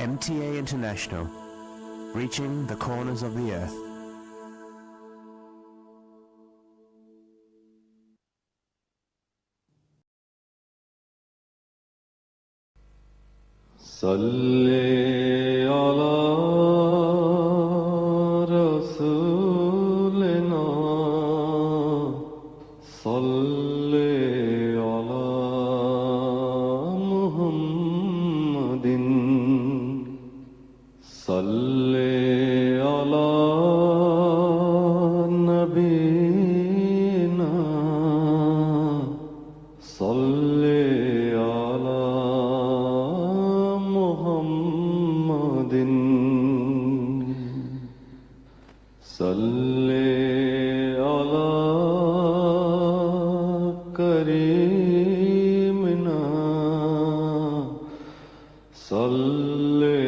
MTA International, reaching the corners of the earth. صلی علی رسولنا صلی علی محمد صلی علی نبینا صلی علی محمد صلی علی کریمنا صلی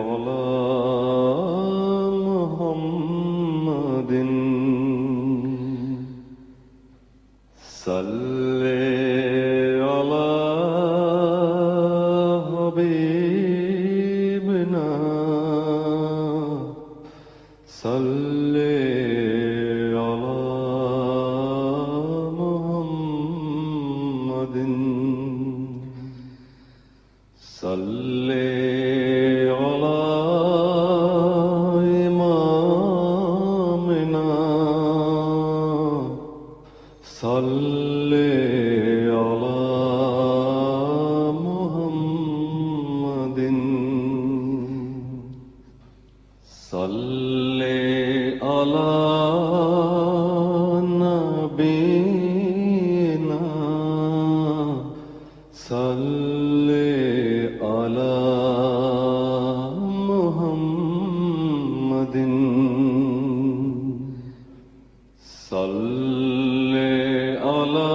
علی محمد صلی علی حبیبنا صلی علی محمد صلی علی امامنا صلی علی محمد صلی علی نبینا صلی علی محمد صلی علی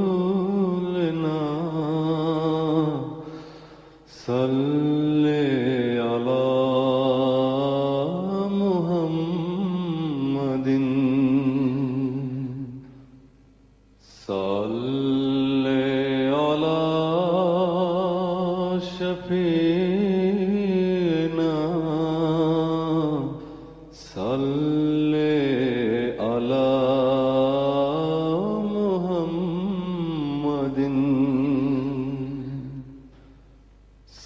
رسولنا صلی علی محمد صلی علی شفیعنا صلی علی محمد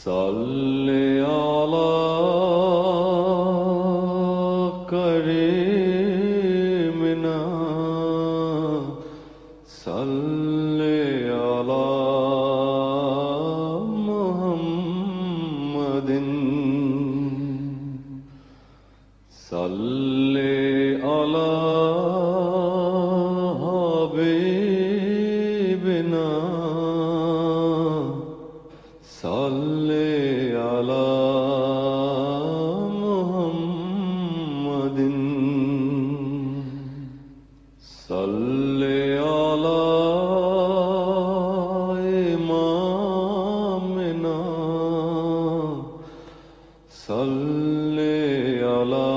صلی علی کریمنا صلی علی محمد صلی علی حبیبنا صلی علی محمد صلی علی امامنا صلی علی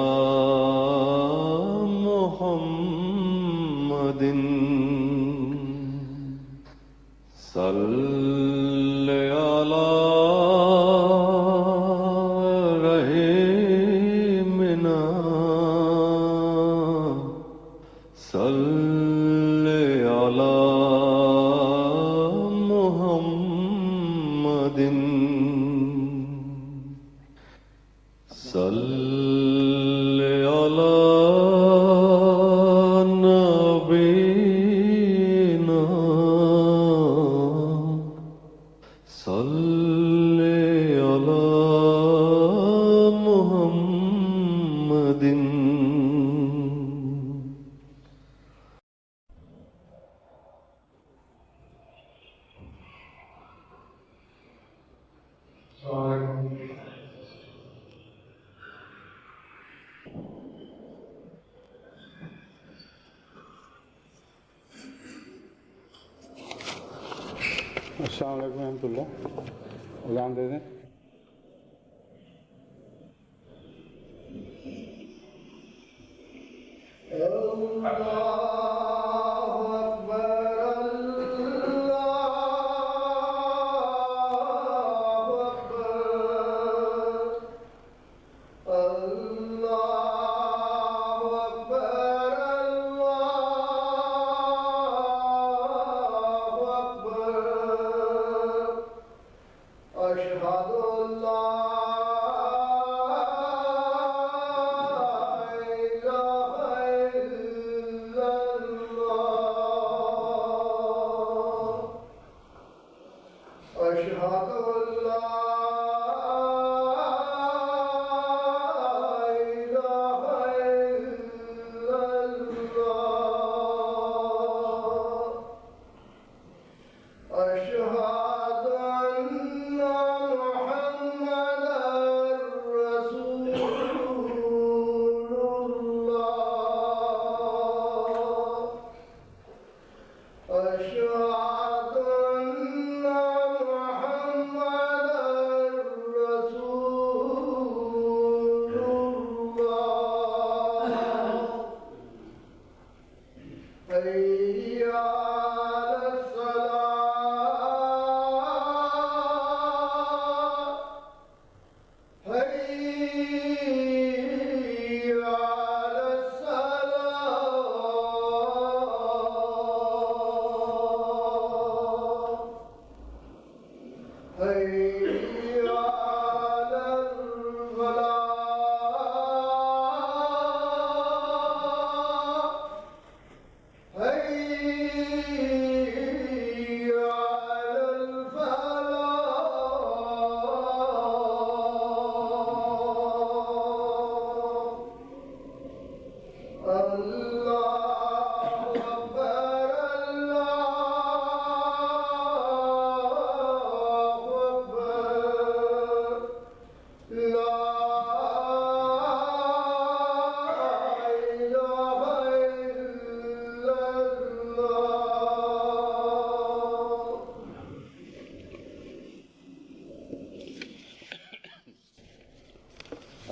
محمد صلی علی رحیمنا صلی علی محمد صلی علی نبینا صلی علی محمد السلام علیکم ورحمۃ اللہ. اذان دے دیں. اللہ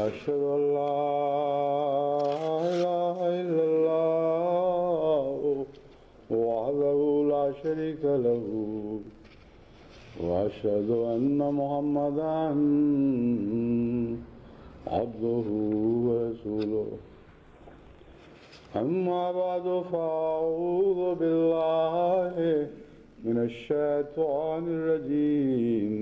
أشهد أن لا إله إلا الله وحده لا شريك له وأشهد أن محمدا عبده ورسوله أما بعد فأعوذ بالله من الشيطان الرجيم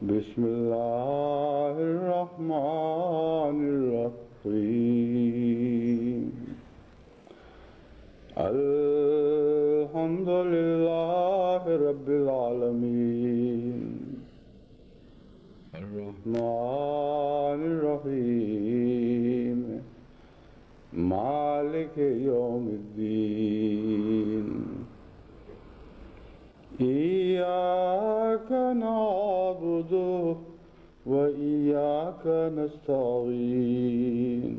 بسم الله الرحمن الرحيم الحمد لله رب العالمين الرحمن الرحيم مالك يوم الدين إياك نعبد وإياك نستعين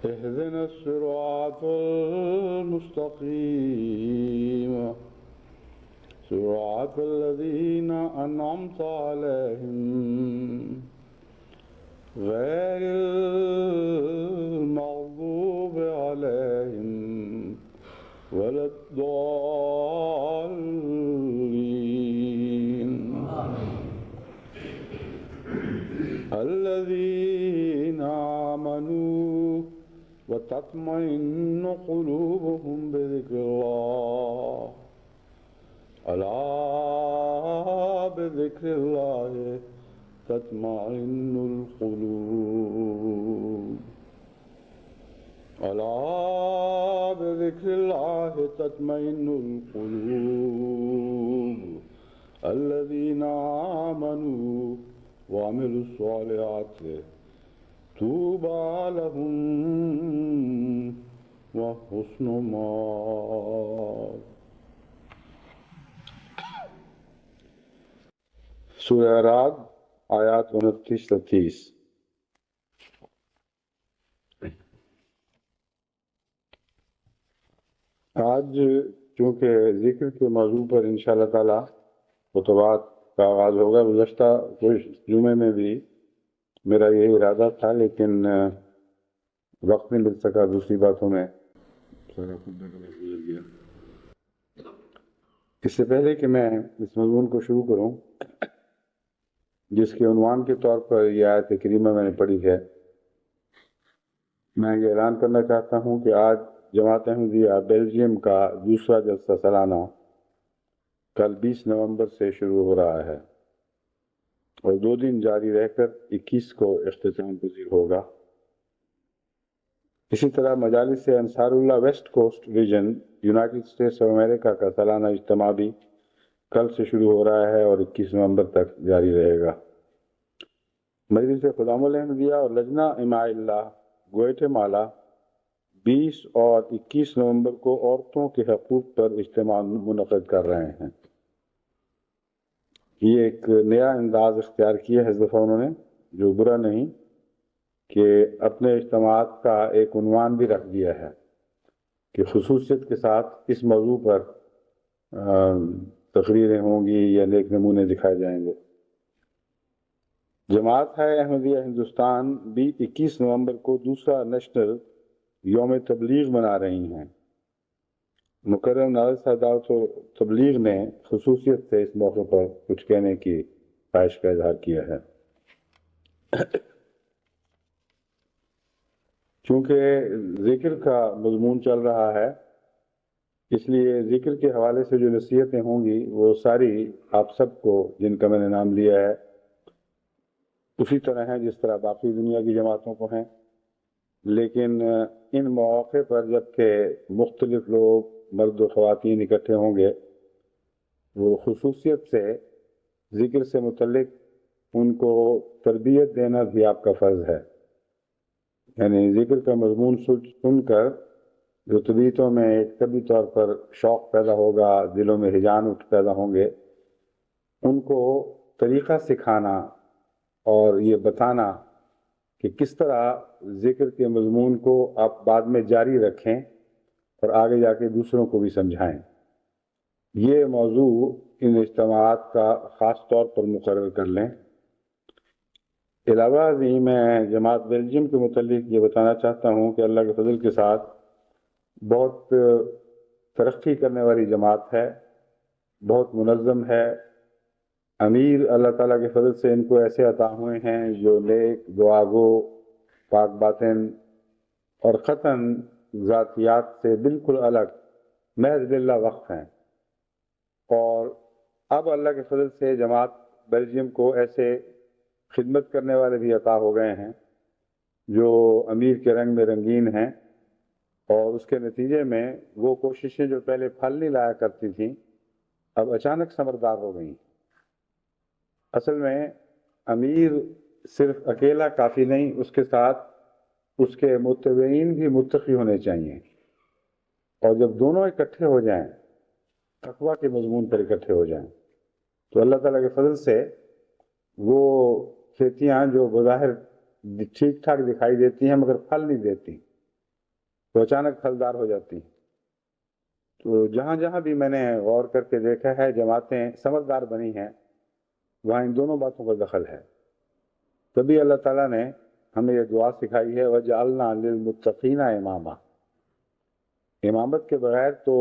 اهدنا الصراط المستقيم صراط الذين أنعمت عليهم غير المغضوب عليهم ولا الضالين الذين آمنوا وتطمئن قلوبهم بذكر الله ألا بذكر الله تطمئن القلوب ألا بذكر الله تطمئن القلوب الذين آمنوا وعملوا الصالحات طوبى لهم وحسن مآب. سورہ اعراف آیات 29-30. آج چونکہ ذکر کے موضوع پر انشاءاللہ تعالی خطبات کا آغاز ہوگا. گزشتہ کچھ جمعے میں بھی میرا یہی ارادہ تھا لیکن وقت نہیں مل سکا دوسری باتوں میں. سارا خطبہ کا وقت گزر گیا. اس سے پہلے کہ میں اس مضمون کو شروع کروں جس کے عنوان کے طور پر یہ آیت کریمہ میں نے پڑھی ہے، میں یہ اعلان کرنا چاہتا ہوں کہ آج جماعت احمدیہ بیلجیم کا دوسرا جلسہ سالانہ کل 20 نومبر سے شروع ہو رہا ہے اور 2 دن جاری رہ کر 21 کو اختتام پذیر ہوگا. اسی طرح مجالس انصار اللہ west coast region United States of America کا سالانہ اجتماع بھی کل سے شروع ہو رہا ہے اور 21 نومبر تک جاری رہے گا. مجلس خدام الاحمدیہ اور لجنہ اماء اللہ گوئٹے مالا 20 اور 21 نومبر کو عورتوں کے حقوق پر اجتماع منعقد کر رہے ہیں. یہ ایک نیا انداز اختیار کیا ہے اس دفعہ انہوں نے، جو برا نہیں، کہ اپنے اجتماعات کا ایک عنوان بھی رکھ دیا ہے کہ خصوصیت کے ساتھ اس موضوع پر تقریریں ہوں گی یا نیک نمونے دکھائے جائیں گے. جماعت ہے احمدیہ ہندوستان بھی 21 نومبر کو دوسرا نیشنل یوم تبلیغ منا رہی ہیں. مکرم ناظر صاحب دعوت و تبلیغ نے خصوصیت سے اس موقع پر کچھ کہنے کی خواہش کا اظہار کیا ہے. چونکہ ذکر کا مضمون چل رہا ہے اس لیے ذکر کے حوالے سے جو نصیحتیں ہوں گی وہ ساری آپ سب کو، جن کا میں نے نام لیا ہے، اسی طرح ہیں جس طرح باقی دنیا کی جماعتوں کو ہیں. لیکن ان مواقع پر جب کہ مختلف لوگ مرد و خواتین اکٹھے ہوں گے، وہ خصوصیت سے ذکر سے متعلق ان کو تربیت دینا بھی آپ کا فرض ہے. یعنی ذکر کا مضمون سن کر جو طبیعتوں میں ایک طبی طور پر شوق پیدا ہوگا، دلوں میں ہیجان اٹھ پیدا ہوں گے، ان کو طریقہ سکھانا اور یہ بتانا کہ کس طرح ذکر کے مضمون کو آپ بعد میں جاری رکھیں اور آگے جا کے دوسروں کو بھی سمجھائیں، یہ موضوع ان اجتماعات کا خاص طور پر مقرر کر لیں۔ علاوہ ازیں میں جماعت بیلجیم کے متعلق یہ بتانا چاہتا ہوں کہ اللہ کے فضل کے ساتھ بہت ترقی کرنے والی جماعت ہے، بہت منظم ہے۔ امیر اللہ تعالیٰ کے فضل سے ان کو ایسے عطا ہوئے ہیں جو نیک، دعاگو، پاک باطن اور قطعاً ذاتیات سے بالکل الگ، محض للہ وقف ہیں۔ اور اب اللہ کے فضل سے جماعت بیلجیم کو ایسے خدمت کرنے والے بھی عطا ہو گئے ہیں جو امیر کے رنگ میں رنگین ہیں، اور اس کے نتیجے میں وہ کوششیں جو پہلے پھل نہیں لایا کرتی تھیں اب اچانک ثمردار ہو گئیں۔ اصل میں امیر صرف اکیلا کافی نہیں، اس کے ساتھ اس کے متبعین بھی متقی ہونے چاہیے، اور جب دونوں اکٹھے ہو جائیں، تقویٰ کے مضمون پر اکٹھے ہو جائیں، تو اللہ تعالیٰ کے فضل سے وہ کھیتیاں جو بظاہر ٹھیک ٹھاک دکھائی دیتی ہیں مگر پھل نہیں دیتی، تو اچانک پھلدار ہو جاتی ہیں۔ تو جہاں جہاں بھی میں نے غور کر کے دیکھا ہے جماعتیں ثمردار بنی ہیں، وہاں ان دونوں باتوں کا دخل ہے۔ تبھی اللہ تعالیٰ نے ہمیں یہ دعا سکھائی ہے وَجَعَلْنَا لِلْمُتَّقِينَ إِمَامًا۔ امامت کے بغیر تو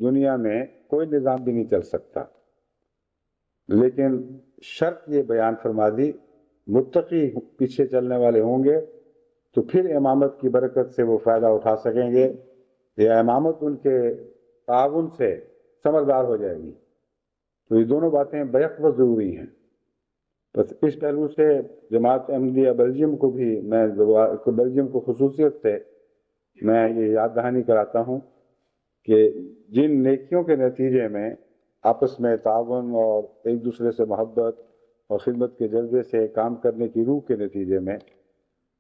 دنیا میں کوئی نظام بھی نہیں چل سکتا، لیکن شرط یہ بیان فرما دی متقی پیچھے چلنے والے ہوں گے تو پھر امامت کی برکت سے وہ فائدہ اٹھا سکیں گے، یا امامت ان کے تعاون سے ثمردار ہو جائے گی۔ تو یہ دونوں باتیں بیک وقت ضروری ہیں۔ بس اس پہلو سے جماعت احمدیہ بیلجیم کو بھی بیلجیم کو خصوصیت سے میں یہ یاد دہانی کراتا ہوں کہ جن نیکیوں کے نتیجے میں آپس میں تعاون اور ایک دوسرے سے محبت اور خدمت کے جذبے سے کام کرنے کی روح کے نتیجے میں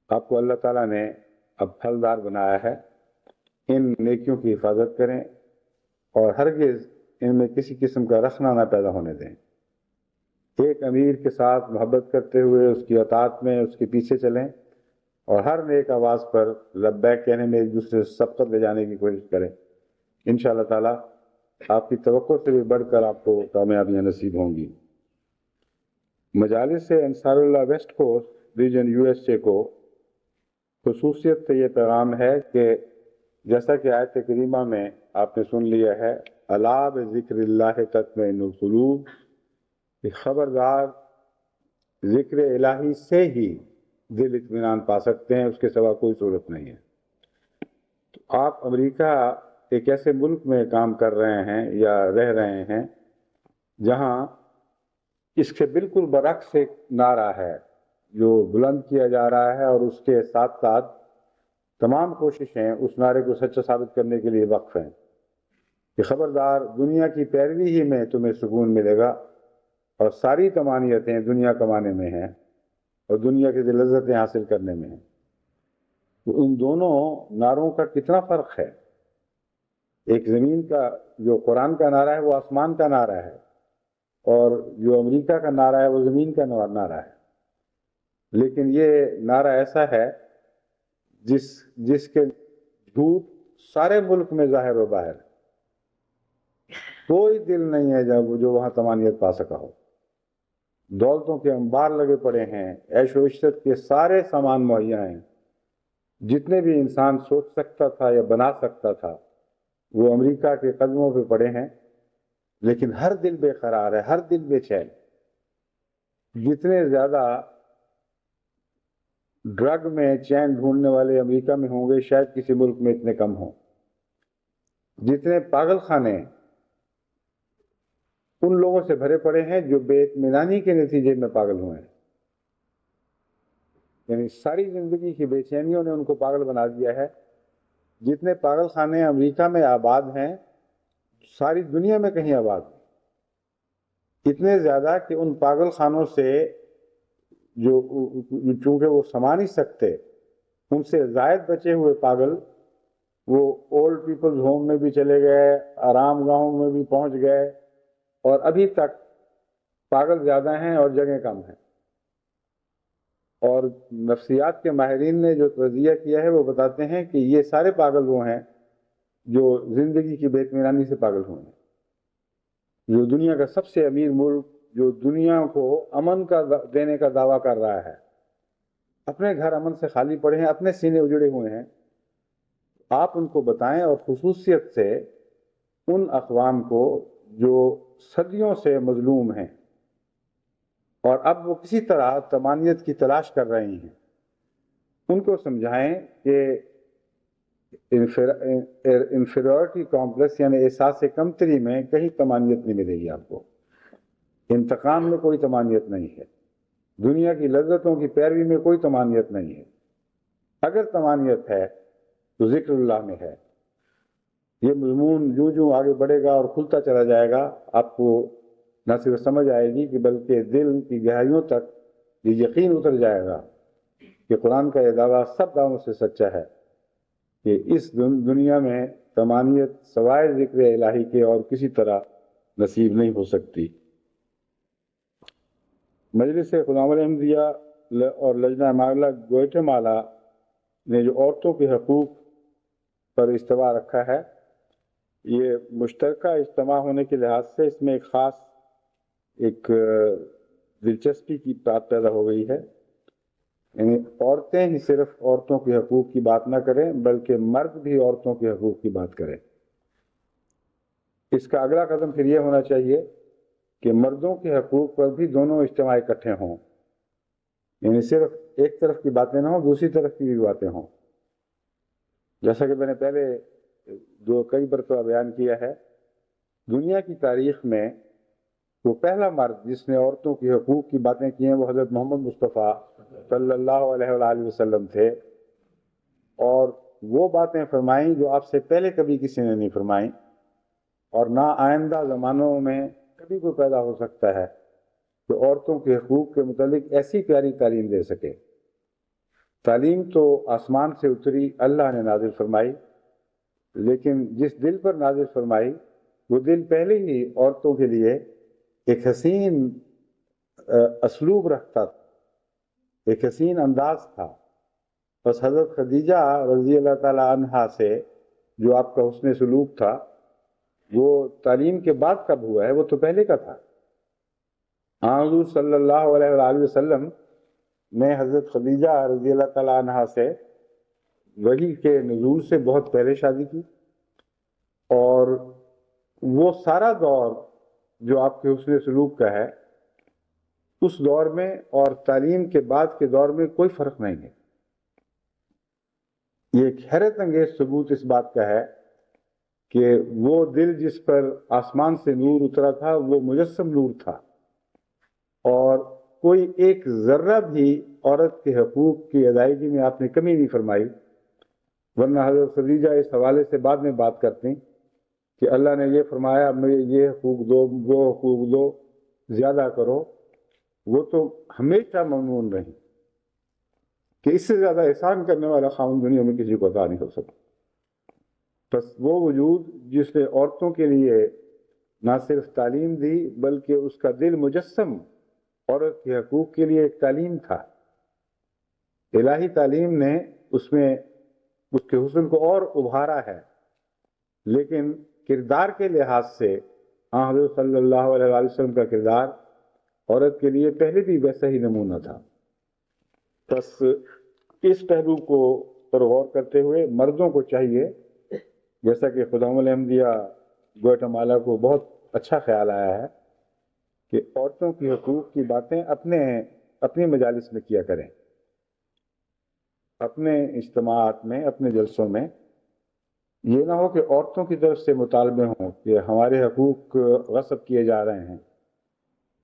آپ کو اللہ تعالیٰ نے اب پھلدار بنایا ہے، ان نیکیوں کی حفاظت کریں اور ہرگز ان میں کسی قسم کا رخنہ نہ پیدا ہونے دیں۔ ایک امیر کے ساتھ محبت کرتے ہوئے اس کی اطاعت میں اس کے پیچھے چلیں، اور ہر نیک آواز پر لبیک کہنے میں ایک دوسرے سے سبقت لے جانے کی کوشش کریں۔ انشاءاللہ تعالیٰ آپ کی توقع سے بھی بڑھ کر آپ کو کامیابیاں نصیب ہوں گی۔ مجالس انصار اللہ ویسٹ کوسٹ ریجن USA کو خصوصیت سے یہ پیغام ہے کہ جیسا کہ آیت کریمہ میں آپ نے سن لیا ہے الا بذکر اللہ تطمئن القلوب، کہ خبردار ذکر الہی سے ہی دل اطمینان پا سکتے ہیں، اس کے سوا کوئی صورت نہیں ہے۔ تو آپ امریکہ ایک ایسے ملک میں کام کر رہے ہیں یا رہ رہے ہیں جہاں اس کے بالکل برعکس ایک نعرہ ہے جو بلند کیا جا رہا ہے، اور اس کے ساتھ ساتھ تمام کوششیں اس نعرے کو سچا ثابت کرنے کے لیے وقف ہیں کہ خبردار دنیا کی پیروی ہی میں تمہیں سکون ملے گا، اور ساری تمانیتیں دنیا کمانے میں ہیں اور دنیا کی لذتیں حاصل کرنے میں ہیں۔ تو ان دونوں نعروں کا کتنا فرق ہے۔ ایک زمین کا جو قرآن کا نعرہ ہے وہ آسمان کا نعرہ ہے، اور جو امریکہ کا نعرہ ہے وہ زمین کا نعرہ ہے، لیکن یہ نعرہ ایسا ہے جس کے جھوٹ سارے ملک میں ظاہر و باہر، کوئی دل نہیں ہے جو وہاں تمانیت پا سکا ہو۔ دولتوں کے انبار لگے پڑے ہیں، عیش و عشرت کے سارے سامان مہیا ہیں، جتنے بھی انسان سوچ سکتا تھا یا بنا سکتا تھا وہ امریکہ کے قدموں پہ پڑے ہیں، لیکن ہر دل بے قرار ہے، ہر دل بے چین۔ جتنے زیادہ ڈرگ میں چین ڈھونڈنے والے امریکہ میں ہوں گے شاید کسی ملک میں اتنے کم ہوں۔ جتنے پاگل خانے ان لوگوں سے بھرے پڑے ہیں جو بے اطمینانی کے نتیجے میں پاگل ہوئے ہیں، یعنی ساری زندگی کی بے چینیوں نے ان کو پاگل بنا دیا ہے۔ جتنے پاگل خانے امریکہ میں آباد ہیں ساری دنیا میں کہیں آباد ہیں، اتنے زیادہ کہ ان پاگل خانوں سے جو چونکہ وہ سما نہیں سکتے ان سے زائد بچے ہوئے پاگل وہ اولڈ پیپلز ہوم میں بھی چلے گئے, آرام گاہوں میں بھی پہنچ گئے, اور ابھی تک پاگل زیادہ ہیں اور جگہیں کم ہیں. اور نفسیات کے ماہرین نے جو تجزیہ کیا ہے وہ بتاتے ہیں کہ یہ سارے پاگل وہ ہیں جو زندگی کی بے اطمینانی سے پاگل ہوئے ہیں. جو دنیا کا سب سے امیر ملک, جو دنیا کو امن کا دینے کا دعویٰ کر رہا ہے, اپنے گھر امن سے خالی پڑے ہیں, اپنے سینے اجڑے ہوئے ہیں, آپ ان کو بتائیں, اور خصوصیت سے ان اقوام کو جو صدیوں سے مظلوم ہیں اور اب وہ کسی طرح تمانیت کی تلاش کر رہے ہیں, ان کو سمجھائیں کہ انفیریورٹی کمپلیکس یعنی احساس کمتری میں کہیں تمانیت نہیں ملے گی آپ کو. انتقام میں کوئی تمانیت نہیں ہے, دنیا کی لذتوں کی پیروی میں کوئی تمانیت نہیں ہے. اگر تمانیت ہے تو ذکر اللہ میں ہے. یہ مضمون جو جو آگے بڑھے گا اور کھلتا چلا جائے گا, آپ کو نہ صرف سمجھ آئے گی کہ بلکہ دل کی گہرائیوں تک یہ یقین اتر جائے گا کہ قرآن کا یہ دعویٰ سب دعووں سے سچا ہے کہ اس دنیا میں تمانیت سوائے ذکر الہی کے اور کسی طرح نصیب نہیں ہو سکتی. مجلس خدام الاحمدیہ اور لجنہ معاملہ گوئٹے مالا نے جو عورتوں کے حقوق پر اجتماع رکھا ہے, یہ مشترکہ اجتماع ہونے کے لحاظ سے اس میں ایک خاص ایک دلچسپی کی بات پیدا ہو گئی ہے. یعنی عورتیں ہی صرف عورتوں کے حقوق کی بات نہ کریں بلکہ مرد بھی عورتوں کے حقوق کی بات کریں. اس کا اگلا قدم پھر یہ ہونا چاہیے کہ مردوں کے حقوق پر بھی دونوں اجتماع اکٹھے ہوں, یعنی صرف ایک طرف کی باتیں نہ ہوں, دوسری طرف کی بھی باتیں ہوں. جیسا کہ میں نے پہلے کئی مرتبہ بیان کیا ہے, دنیا کی تاریخ میں وہ پہلا مرد جس نے عورتوں کے حقوق کی باتیں کی ہیں وہ حضرت محمد مصطفیٰ صلی اللہ علیہ وآلہ وسلم تھے, اور وہ باتیں فرمائیں جو آپ سے پہلے کبھی کسی نے نہیں فرمائیں, اور نہ آئندہ زمانوں میں کبھی کوئی پیدا ہو سکتا ہے کہ عورتوں کے حقوق کے متعلق ایسی پیاری تعلیم دے سکے. تعلیم تو آسمان سے اتری, اللہ نے نازل فرمائی, لیکن جس دل پر نازل فرمائی وہ دل پہلے ہی عورتوں کے لیے ایک حسین اسلوب رکھتا تھا, ایک حسین انداز تھا. بس حضرت خدیجہ رضی اللہ تعالی عنہا سے جو آپ کا حسن سلوک تھا وہ تعلیم کے بعد کب ہوا ہے, وہ تو پہلے کا تھا. حضور صلی اللہ علیہ وآلہ وسلم نے حضرت خدیجہ رضی اللہ تعالی عنہا سے وحی کے نزول سے بہت پہلے شادی کی, اور وہ سارا دور جو آپ کے حسن سلوک کا ہے اس دور میں اور تعلیم کے بعد کے دور میں کوئی فرق نہیں ہے. یہ ایک حیرت انگیز ثبوت اس بات کا ہے کہ وہ دل جس پر آسمان سے نور اترا تھا وہ مجسم نور تھا, اور کوئی ایک ذرہ بھی عورت کے حقوق کی ادائیگی میں آپ نے کمی نہیں فرمائی. ورنہ حضرت خدیجہ اس حوالے سے بعد میں بات کرتے ہیں کہ اللہ نے یہ فرمایا مجھے یہ حقوق دو, وہ حقوق دو, زیادہ کرو. وہ تو ہمیشہ ممنون رہی کہ اس سے زیادہ احسان کرنے والا خاوند دنیا میں کسی کو عطا نہیں ہو سکتا. بس وہ وجود جس نے عورتوں کے لیے نہ صرف تعلیم دی بلکہ اس کا دل مجسم عورت کے حقوق کے لیے ایک تعلیم تھا. الہی تعلیم نے اس میں اس کے حسن کو اور ابھارا ہے, لیکن کردار کے لحاظ سے حضرت صلی اللہ علیہ وسلم کا کردار عورت کے لیے پہلے بھی ویسا ہی نمونہ تھا. بس اس پہلو کو پر غور کرتے ہوئے مردوں کو چاہیے, جیسا کہ خدام الاحمدیہ گوئٹے مالا کو بہت اچھا خیال آیا ہے, کہ عورتوں کی حقوق کی باتیں اپنے مجالس میں کیا کریں, اپنے اجتماعات میں, اپنے جلسوں میں. یہ نہ ہو کہ عورتوں کی طرف سے مطالبے ہوں کہ ہمارے حقوق غصب کیے جا رہے ہیں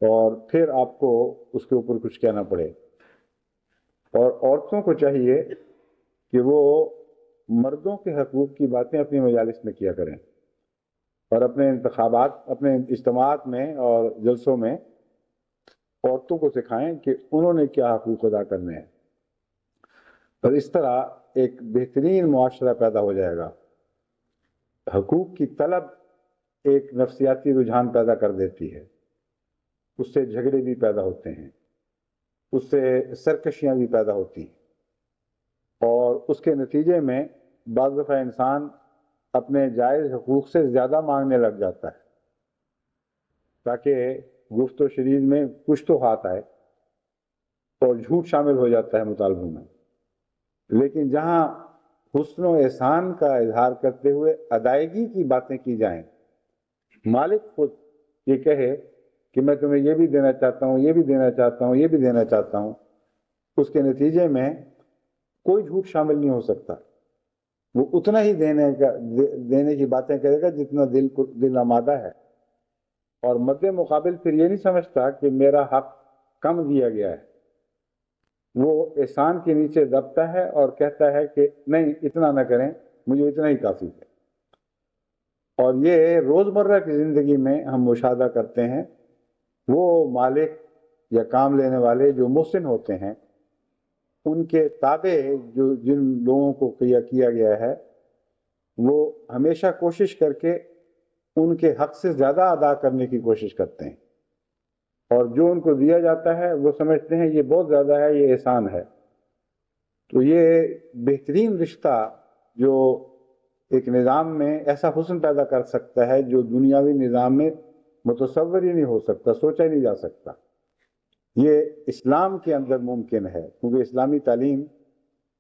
اور پھر آپ کو اس کے اوپر کچھ کہنا پڑے. اور عورتوں کو چاہیے کہ وہ مردوں کے حقوق کی باتیں اپنی مجالس میں کیا کریں, اور اپنے انتخابات, اپنے اجتماعات میں اور جلسوں میں عورتوں کو سکھائیں کہ انہوں نے کیا حقوق ادا کرنے ہیں. اور اس طرح ایک بہترین معاشرہ پیدا ہو جائے گا۔ حقوق کی طلب ایک نفسیاتی رجحان پیدا کر دیتی ہے، اس سے جھگڑے بھی پیدا ہوتے ہیں، اس سے سرکشیاں بھی پیدا ہوتی ہیں، اور اس کے نتیجے میں بعض دفعہ انسان اپنے جائز حقوق سے زیادہ مانگنے لگ جاتا ہے تاکہ گفت و شنید میں کچھ تو ہاتھ آئے، اور جھوٹ شامل ہو جاتا ہے مطالبوں میں۔ لیکن جہاں حسن و احسان کا اظہار کرتے ہوئے ادائیگی کی باتیں کی جائیں، مالک خود یہ کہے کہ میں تمہیں یہ بھی دینا چاہتا ہوں، یہ بھی دینا چاہتا ہوں، یہ بھی دینا چاہتا ہوں، اس کے نتیجے میں کوئی جھوٹ شامل نہیں ہو سکتا۔ وہ اتنا ہی دینے کی باتیں کرے گا جتنا دل آمادہ ہے، اور مد مقابل پھر یہ نہیں سمجھتا کہ میرا حق کم دیا گیا ہے۔ وہ احسان کے نیچے دبتا ہے اور کہتا ہے کہ نہیں، اتنا نہ کریں، مجھے اتنا ہی کافی ہے۔ اور یہ روزمرہ کی زندگی میں ہم مشاہدہ کرتے ہیں۔ وہ مالک یا کام لینے والے جو محسن ہوتے ہیں، ان کے تابع جن لوگوں کو کیا گیا ہے، وہ ہمیشہ کوشش کر کے ان کے حق سے زیادہ ادا کرنے کی کوشش کرتے ہیں، اور جو ان کو دیا جاتا ہے وہ سمجھتے ہیں یہ بہت زیادہ ہے، یہ احسان ہے۔ تو یہ بہترین رشتہ جو ایک نظام میں ایسا حسن پیدا کر سکتا ہے جو دنیاوی نظام میں متصور ہی نہیں ہو سکتا، سوچا ہی نہیں جا سکتا، یہ اسلام کے اندر ممکن ہے، کیونکہ اسلامی تعلیم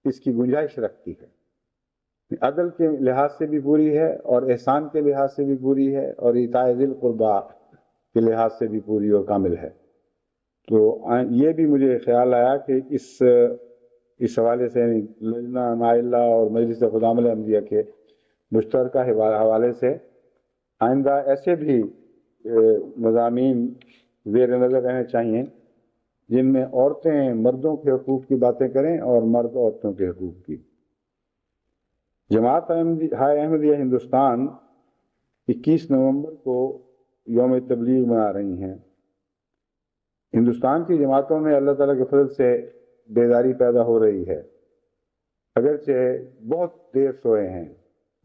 اس کی گنجائش رکھتی ہے۔ عدل کے لحاظ سے بھی پوری ہے، اور احسان کے لحاظ سے بھی پوری ہے، اور ایتاء ذی القربیٰ کے لحاظ سے بھی پوری اور کامل ہے۔ تو یہ بھی مجھے خیال آیا کہ اس حوالے سے لجنہ نائلہ اور مجلس خدام الانبیاء کے مشترکہ حوالے سے آئندہ ایسے بھی مضامین زیر نظر رہنے چاہیے جن میں عورتیں مردوں کے حقوق کی باتیں کریں اور مرد عورتوں کے حقوق کی۔ جماعت احمدیہ ہندوستان 21 نومبر کو یوم تبلیغ منا رہی ہیں۔ ہندوستان کی جماعتوں میں اللہ تعالیٰ کے فضل سے بیداری پیدا ہو رہی ہے، اگرچہ بہت دیر سوئے ہیں،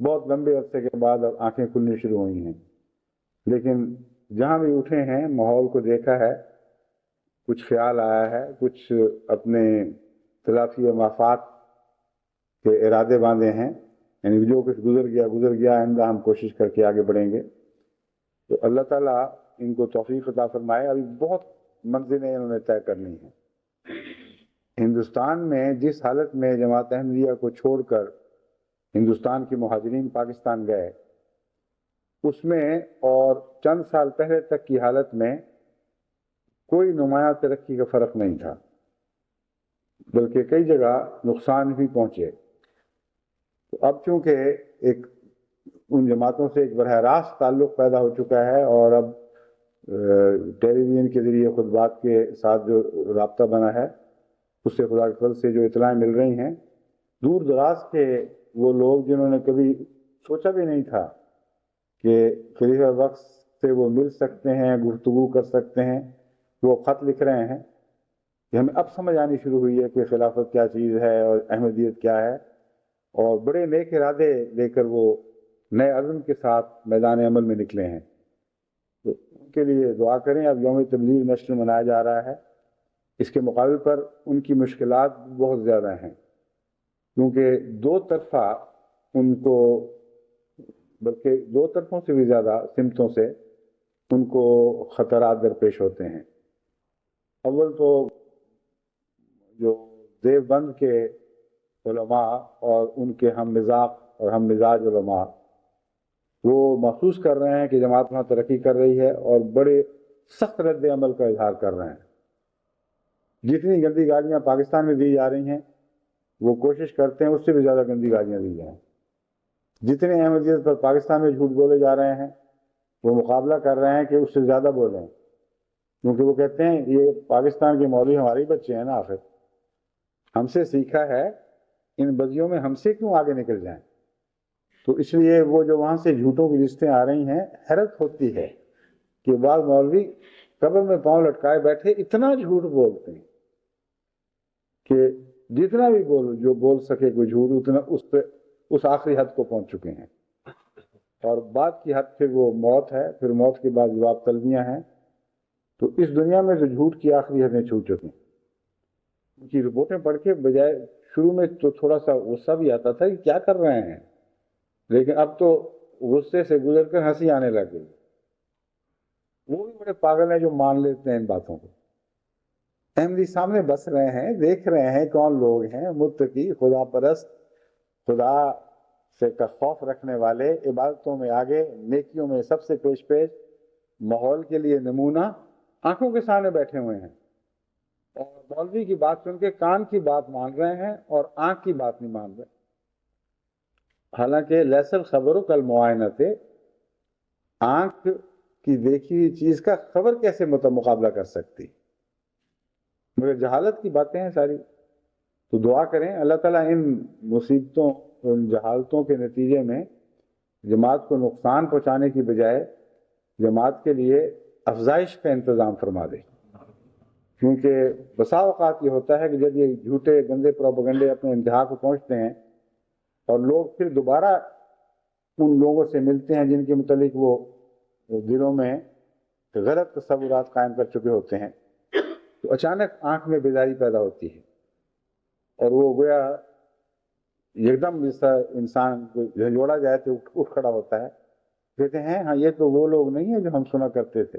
بہت لمبے عرصے کے بعد اب آنکھیں کھلنی شروع ہوئی ہیں، لیکن جہاں بھی اٹھے ہیں ماحول کو دیکھا ہے، کچھ خیال آیا ہے، کچھ اپنے تلافی و مفاد کے ارادے باندھے ہیں، یعنی جو کچھ گزر گیا، آئندہ ہم کوشش کر کے آگے بڑھیں گے۔ تو اللہ تعالیٰ ان کو توفیق عطا فرمائے۔ ابھی بہت منزلیں انہوں نے طے کرنی ہیں۔ ہندوستان میں جس حالت میں جماعت احمدیہ کو چھوڑ کر ہندوستان کے مہاجرین پاکستان گئے، اس میں اور چند سال پہلے تک کی حالت میں کوئی نمایاں ترقی کا فرق نہیں تھا، بلکہ کئی جگہ نقصان بھی پہنچے۔ تو اب چونکہ ایک ان جماعتوں سے ایک براہ راست تعلق پیدا ہو چکا ہے، اور اب ٹیلی ویژن کے ذریعے خطبات کے ساتھ جو رابطہ بنا ہے، اس سے خدا کے فضل سے جو اطلاعیں مل رہی ہیں، دور دراز کے وہ لوگ جنہوں نے کبھی سوچا بھی نہیں تھا کہ خلیفہ وقت سے وہ مل سکتے ہیں، گفتگو کر سکتے ہیں، وہ خط لکھ رہے ہیں کہ ہمیں اب سمجھ آنی شروع ہوئی ہے کہ خلافت کیا چیز ہے اور احمدیت کیا ہے، اور بڑے نیک ارادے لے کر وہ نئے عزم کے ساتھ میدان عمل میں نکلے ہیں۔ تو ان کے لیے دعا کریں۔ اب یوم تبلیغ نشر منایا جا رہا ہے، اس کے مقابل پر ان کی مشکلات بہت زیادہ ہیں، کیونکہ دو طرفہ ان کو، بلکہ دو طرفوں سے بھی زیادہ سمتوں سے ان کو خطرات درپیش ہوتے ہیں۔ اول تو جو دیوبند کے علماء اور ان کے ہم مزاج اور ہم مزاج علماء وہ محسوس کر رہے ہیں کہ جماعت وہاں ترقی کر رہی ہے، اور بڑے سخت رد عمل کا اظہار کر رہے ہیں۔ جتنی گندی گالیاں پاکستان میں دی جا رہی ہیں، وہ کوشش کرتے ہیں اس سے بھی زیادہ گندی گالیاں دی جائیں۔ جتنے احمدیت پر پاکستان میں جھوٹ بولے جا رہے ہیں، وہ مقابلہ کر رہے ہیں کہ اس سے زیادہ بولیں، کیونکہ وہ کہتے ہیں یہ پاکستان کے مولوی ہمارے بچے ہیں نا، آخر ہم سے سیکھا ہے، ان بدیوں میں ہم سے کیوں آگے نکل جائیں۔ تو اس لیے وہ جو وہاں سے جھوٹوں کی لسٹیں آ رہی ہیں، حیرت ہوتی ہے کہ بعض مولوی قبر میں پاؤں لٹکائے بیٹھے اتنا جھوٹ بولتے ہیں کہ جتنا بھی جو بول سکے کوئی جھوٹ اتنا اس آخری حد کو پہنچ چکے ہیں، اور بعد کی حد پھر وہ موت ہے، پھر موت کے بعد جواب طلبیاں ہیں. تو اس دنیا میں تو جھوٹ کی آخری حدیں چھو چکے ہیں. ان کی رپورٹیں پڑھ کے بجائے شروع میں تو تھوڑا سا غصہ بھی آتا تھا کہ کیا کر رہے ہیں، لیکن اب تو غصے سے گزر کر ہنسی آنے لگ گئی. وہ بھی بڑے پاگل ہیں جو مان لیتے ہیں ان باتوں کو. احمدی سامنے بس رہے ہیں، دیکھ رہے ہیں کون لوگ ہیں متقی، خدا پرست، خدا سے کا خوف رکھنے والے، عبادتوں میں آگے، نیکیوں میں سب سے پیش ماحول کے لیے نمونہ آنکھوں کے سامنے بیٹھے ہوئے ہیں، اور مولوی کی بات سن کے کان کی بات مان رہے ہیں اور آنکھ کی بات نہیں مان رہے. حالانکہ لیس الخبر کالمعائنۃ، آنکھ کی دیکھی ہوئی چیز کا خبر کیسے مقابلہ کر سکتی، مگر جہالت کی باتیں ہیں ساری. تو دعا کریں اللہ تعالیٰ ان مصیبتوں، ان جہالتوں کے نتیجے میں جماعت کو نقصان پہنچانے کی بجائے جماعت کے لیے افزائش کا انتظام فرما دے. کیونکہ بسا اوقات یہ ہوتا ہے کہ جب یہ جھوٹے گندے پروپیگنڈے اپنے انتہا کو پہنچتے ہیں اور لوگ پھر دوبارہ ان لوگوں سے ملتے ہیں جن کے متعلق وہ دلوں میں غلط تصورات قائم کر چکے ہوتے ہیں، تو اچانک آنکھ میں بیداری پیدا ہوتی ہے، اور وہ گویا ایک دم جیسا انسان کو جھنجھوڑا جائے تو اٹھ کھڑا ہوتا ہے، کہتے ہیں ہاں یہ تو وہ لوگ نہیں ہیں جو ہم سنا کرتے تھے.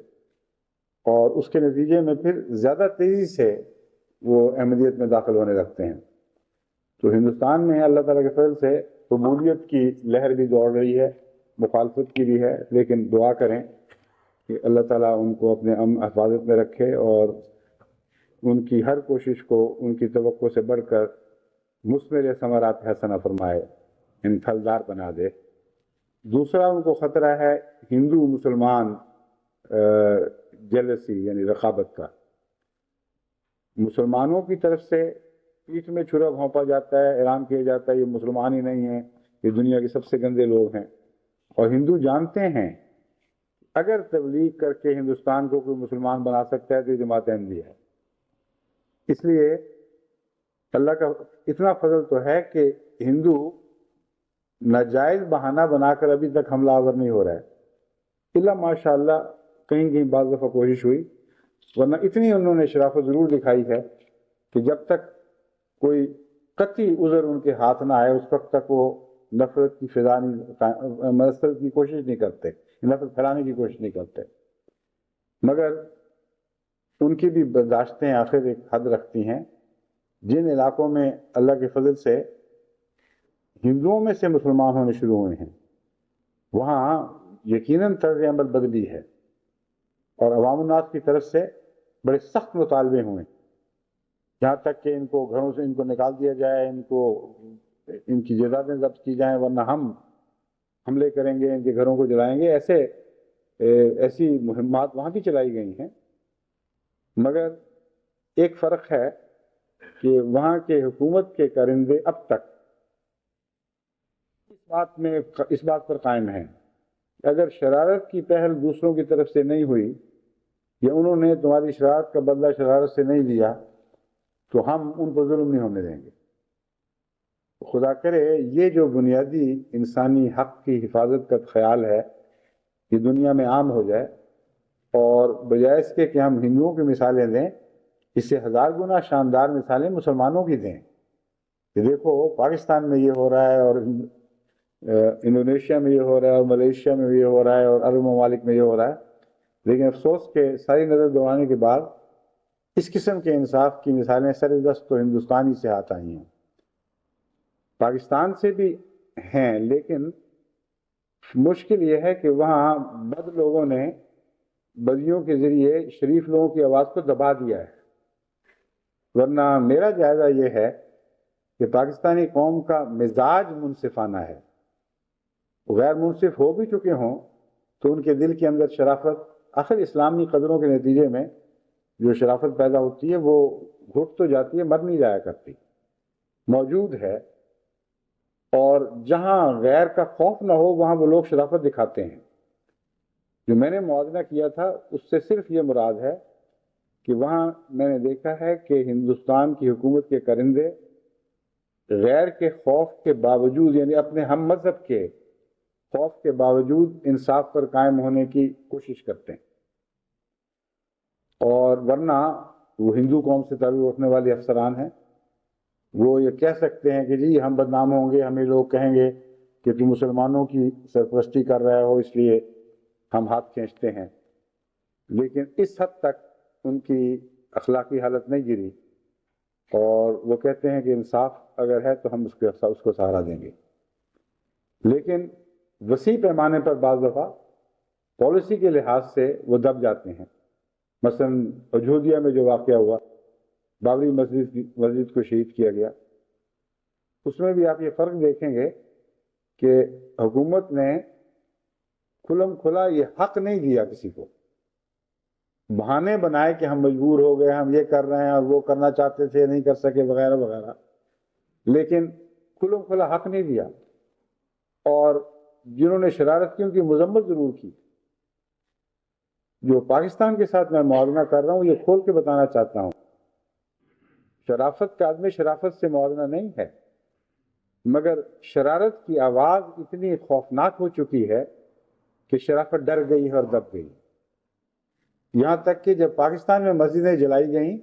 اور اس کے نتیجے میں پھر زیادہ تیزی سے وہ احمدیت میں داخل ہونے لگتے ہیں. تو ہندوستان میں اللہ تعالیٰ کے فضل سے قبولیت کی لہر بھی دوڑ رہی ہے، مخالفت کی بھی ہے، لیکن دعا کریں کہ اللہ تعالیٰ ان کو اپنے حفاظت میں رکھے اور ان کی ہر کوشش کو ان کی توقع سے بڑھ کر مثمر ثمرات حسنہ فرمائے، ان پھلدار بنا دے. دوسرا ان کو خطرہ ہے ہندو مسلمان جیلسی یعنی رقابت کا. مسلمانوں کی طرف سے پیٹھ میں چھرا گھونپا جاتا ہے، اعلان کیا جاتا ہے یہ مسلمان ہی نہیں ہیں، یہ دنیا کے سب سے گندے لوگ ہیں. اور ہندو جانتے ہیں اگر تبلیغ کر کے ہندوستان کو کوئی مسلمان بنا سکتا ہے تو یہ جماعت احمدیہ ہے. اس لیے اللہ کا اتنا فضل تو ہے کہ ہندو ناجائز بہانہ بنا کر ابھی تک حملہ آور نہیں ہو رہا ہے، الا ماشاء اللہ کہیں کہیں بعض دفعہ کوشش ہوئی، ورنہ اتنی انہوں نے شرافت ضرور دکھائی ہے کہ جب تک کوئی قطعی عذر ان کے ہاتھ نہ آئے اس وقت تک وہ نفرت کی فضا نہیں، مسرت کی کوشش نہیں کرتے، نفرت پھیلانے کی کوشش نہیں کرتے. مگر ان کی بھی برداشتیں آخر ایک حد رکھتی ہیں. جن علاقوں میں اللہ کے فضل سے ہندوؤں میں سے مسلمان ہونے شروع ہوئے ہیں وہاں یقیناً طرز عمل بدلی ہے، اور عوام الناس کی طرف سے بڑے سخت مطالبے ہوئے، جہاں تک کہ ان کو گھروں سے ان کو نکال دیا جائے، ان کی جائیدادیں ضبط کی جائیں، ورنہ ہم حملے کریں گے، ان کے گھروں کو جلائیں گے. ایسی مہمات وہاں بھی چلائی گئی ہیں. مگر ایک فرق ہے کہ وہاں کے حکومت کے کارندے اب تک اس بات پر قائم ہیں کہ اگر شرارت کی پہل دوسروں کی طرف سے نہیں ہوئی یا انہوں نے تمہاری شرارت کا بدلہ شرارت سے نہیں دیا تو ہم ان کو ظلم نہیں ہونے دیں گے. خدا کرے یہ جو بنیادی انسانی حق کی حفاظت کا خیال ہے یہ دنیا میں عام ہو جائے، اور بجائے اس کے کہ ہم ہندوؤں کی مثالیں دیں، اس سے ہزار گنا شاندار مثالیں مسلمانوں کی دیں کہ دیکھو پاکستان میں یہ ہو رہا ہے، اور انڈونیشیا میں یہ ہو رہا ہے، اور ملیشیا میں یہ ہو رہا ہے، اور عرب ممالک میں یہ ہو رہا ہے. لیکن افسوس کہ ساری نظر دوڑانے کے بعد اس قسم کے انصاف کی مثالیں سر دست تو ہندوستان ہی سے ہاتھ آئی ہیں. پاکستان سے بھی ہیں، لیکن مشکل یہ ہے کہ وہاں بد لوگوں نے بدیوں کے ذریعے شریف لوگوں کی آواز کو دبا دیا ہے. ورنہ میرا جائزہ یہ ہے کہ پاکستانی قوم کا مزاج منصفانہ ہے. غیر منصف ہو بھی چکے ہوں تو ان کے دل کے اندر شرافت، آخر اسلامی قدروں کے نتیجے میں جو شرافت پیدا ہوتی ہے وہ گھٹ تو جاتی ہے، مر نہیں جایا کرتی، موجود ہے. اور جہاں غیر کا خوف نہ ہو وہاں وہ لوگ شرافت دکھاتے ہیں. جو میں نے موازنہ کیا تھا اس سے صرف یہ مراد ہے کہ وہاں میں نے دیکھا ہے کہ ہندوستان کی حکومت کے کرندے غیر کے خوف کے باوجود، یعنی اپنے ہم مذہب کے خوف کے باوجود انصاف پر قائم ہونے کی کوشش کرتے ہیں، اور ورنہ وہ ہندو قوم سے تعلق رکھنے والے افسران ہیں، وہ یہ کہہ سکتے ہیں کہ جی ہم بدنام ہوں گے، ہمیں لوگ کہیں گے کہ تم مسلمانوں کی سرپرستی کر رہے ہو، اس لیے ہم ہاتھ کھینچتے ہیں، لیکن اس حد تک ان کی اخلاقی حالت نہیں گری، اور وہ کہتے ہیں کہ انصاف اگر ہے تو ہم اس کو سہارا دیں گے۔ لیکن وسیع پیمانے پر بعض دفعہ پالیسی کے لحاظ سے وہ دب جاتے ہیں۔ مثلا اجودھیا میں جو واقعہ ہوا، بابری مسجد کو شہید کیا گیا، اس میں بھی آپ یہ فرق دیکھیں گے کہ حکومت نے کھلم کھلا یہ حق نہیں دیا کسی کو، بہانے بنائے کہ ہم مجبور ہو گئے، ہم یہ کر رہے ہیں اور وہ کرنا چاہتے تھے نہیں کر سکے وغیرہ وغیرہ، لیکن کھلم کھلا حق نہیں دیا۔ اور جنہوں نے شرارت کی ان کی مذمت ضرور کی۔ جو پاکستان کے ساتھ میں موازنہ کر رہا ہوں یہ کھول کے بتانا چاہتا ہوں، شرافت کا آدمی شرافت سے موازنہ نہیں ہے، مگر شرارت کی آواز اتنی خوفناک ہو چکی ہے کہ شرافت ڈر گئی ہے اور دب گئی۔ یہاں تک کہ جب پاکستان میں مسجدیں جلائی گئیں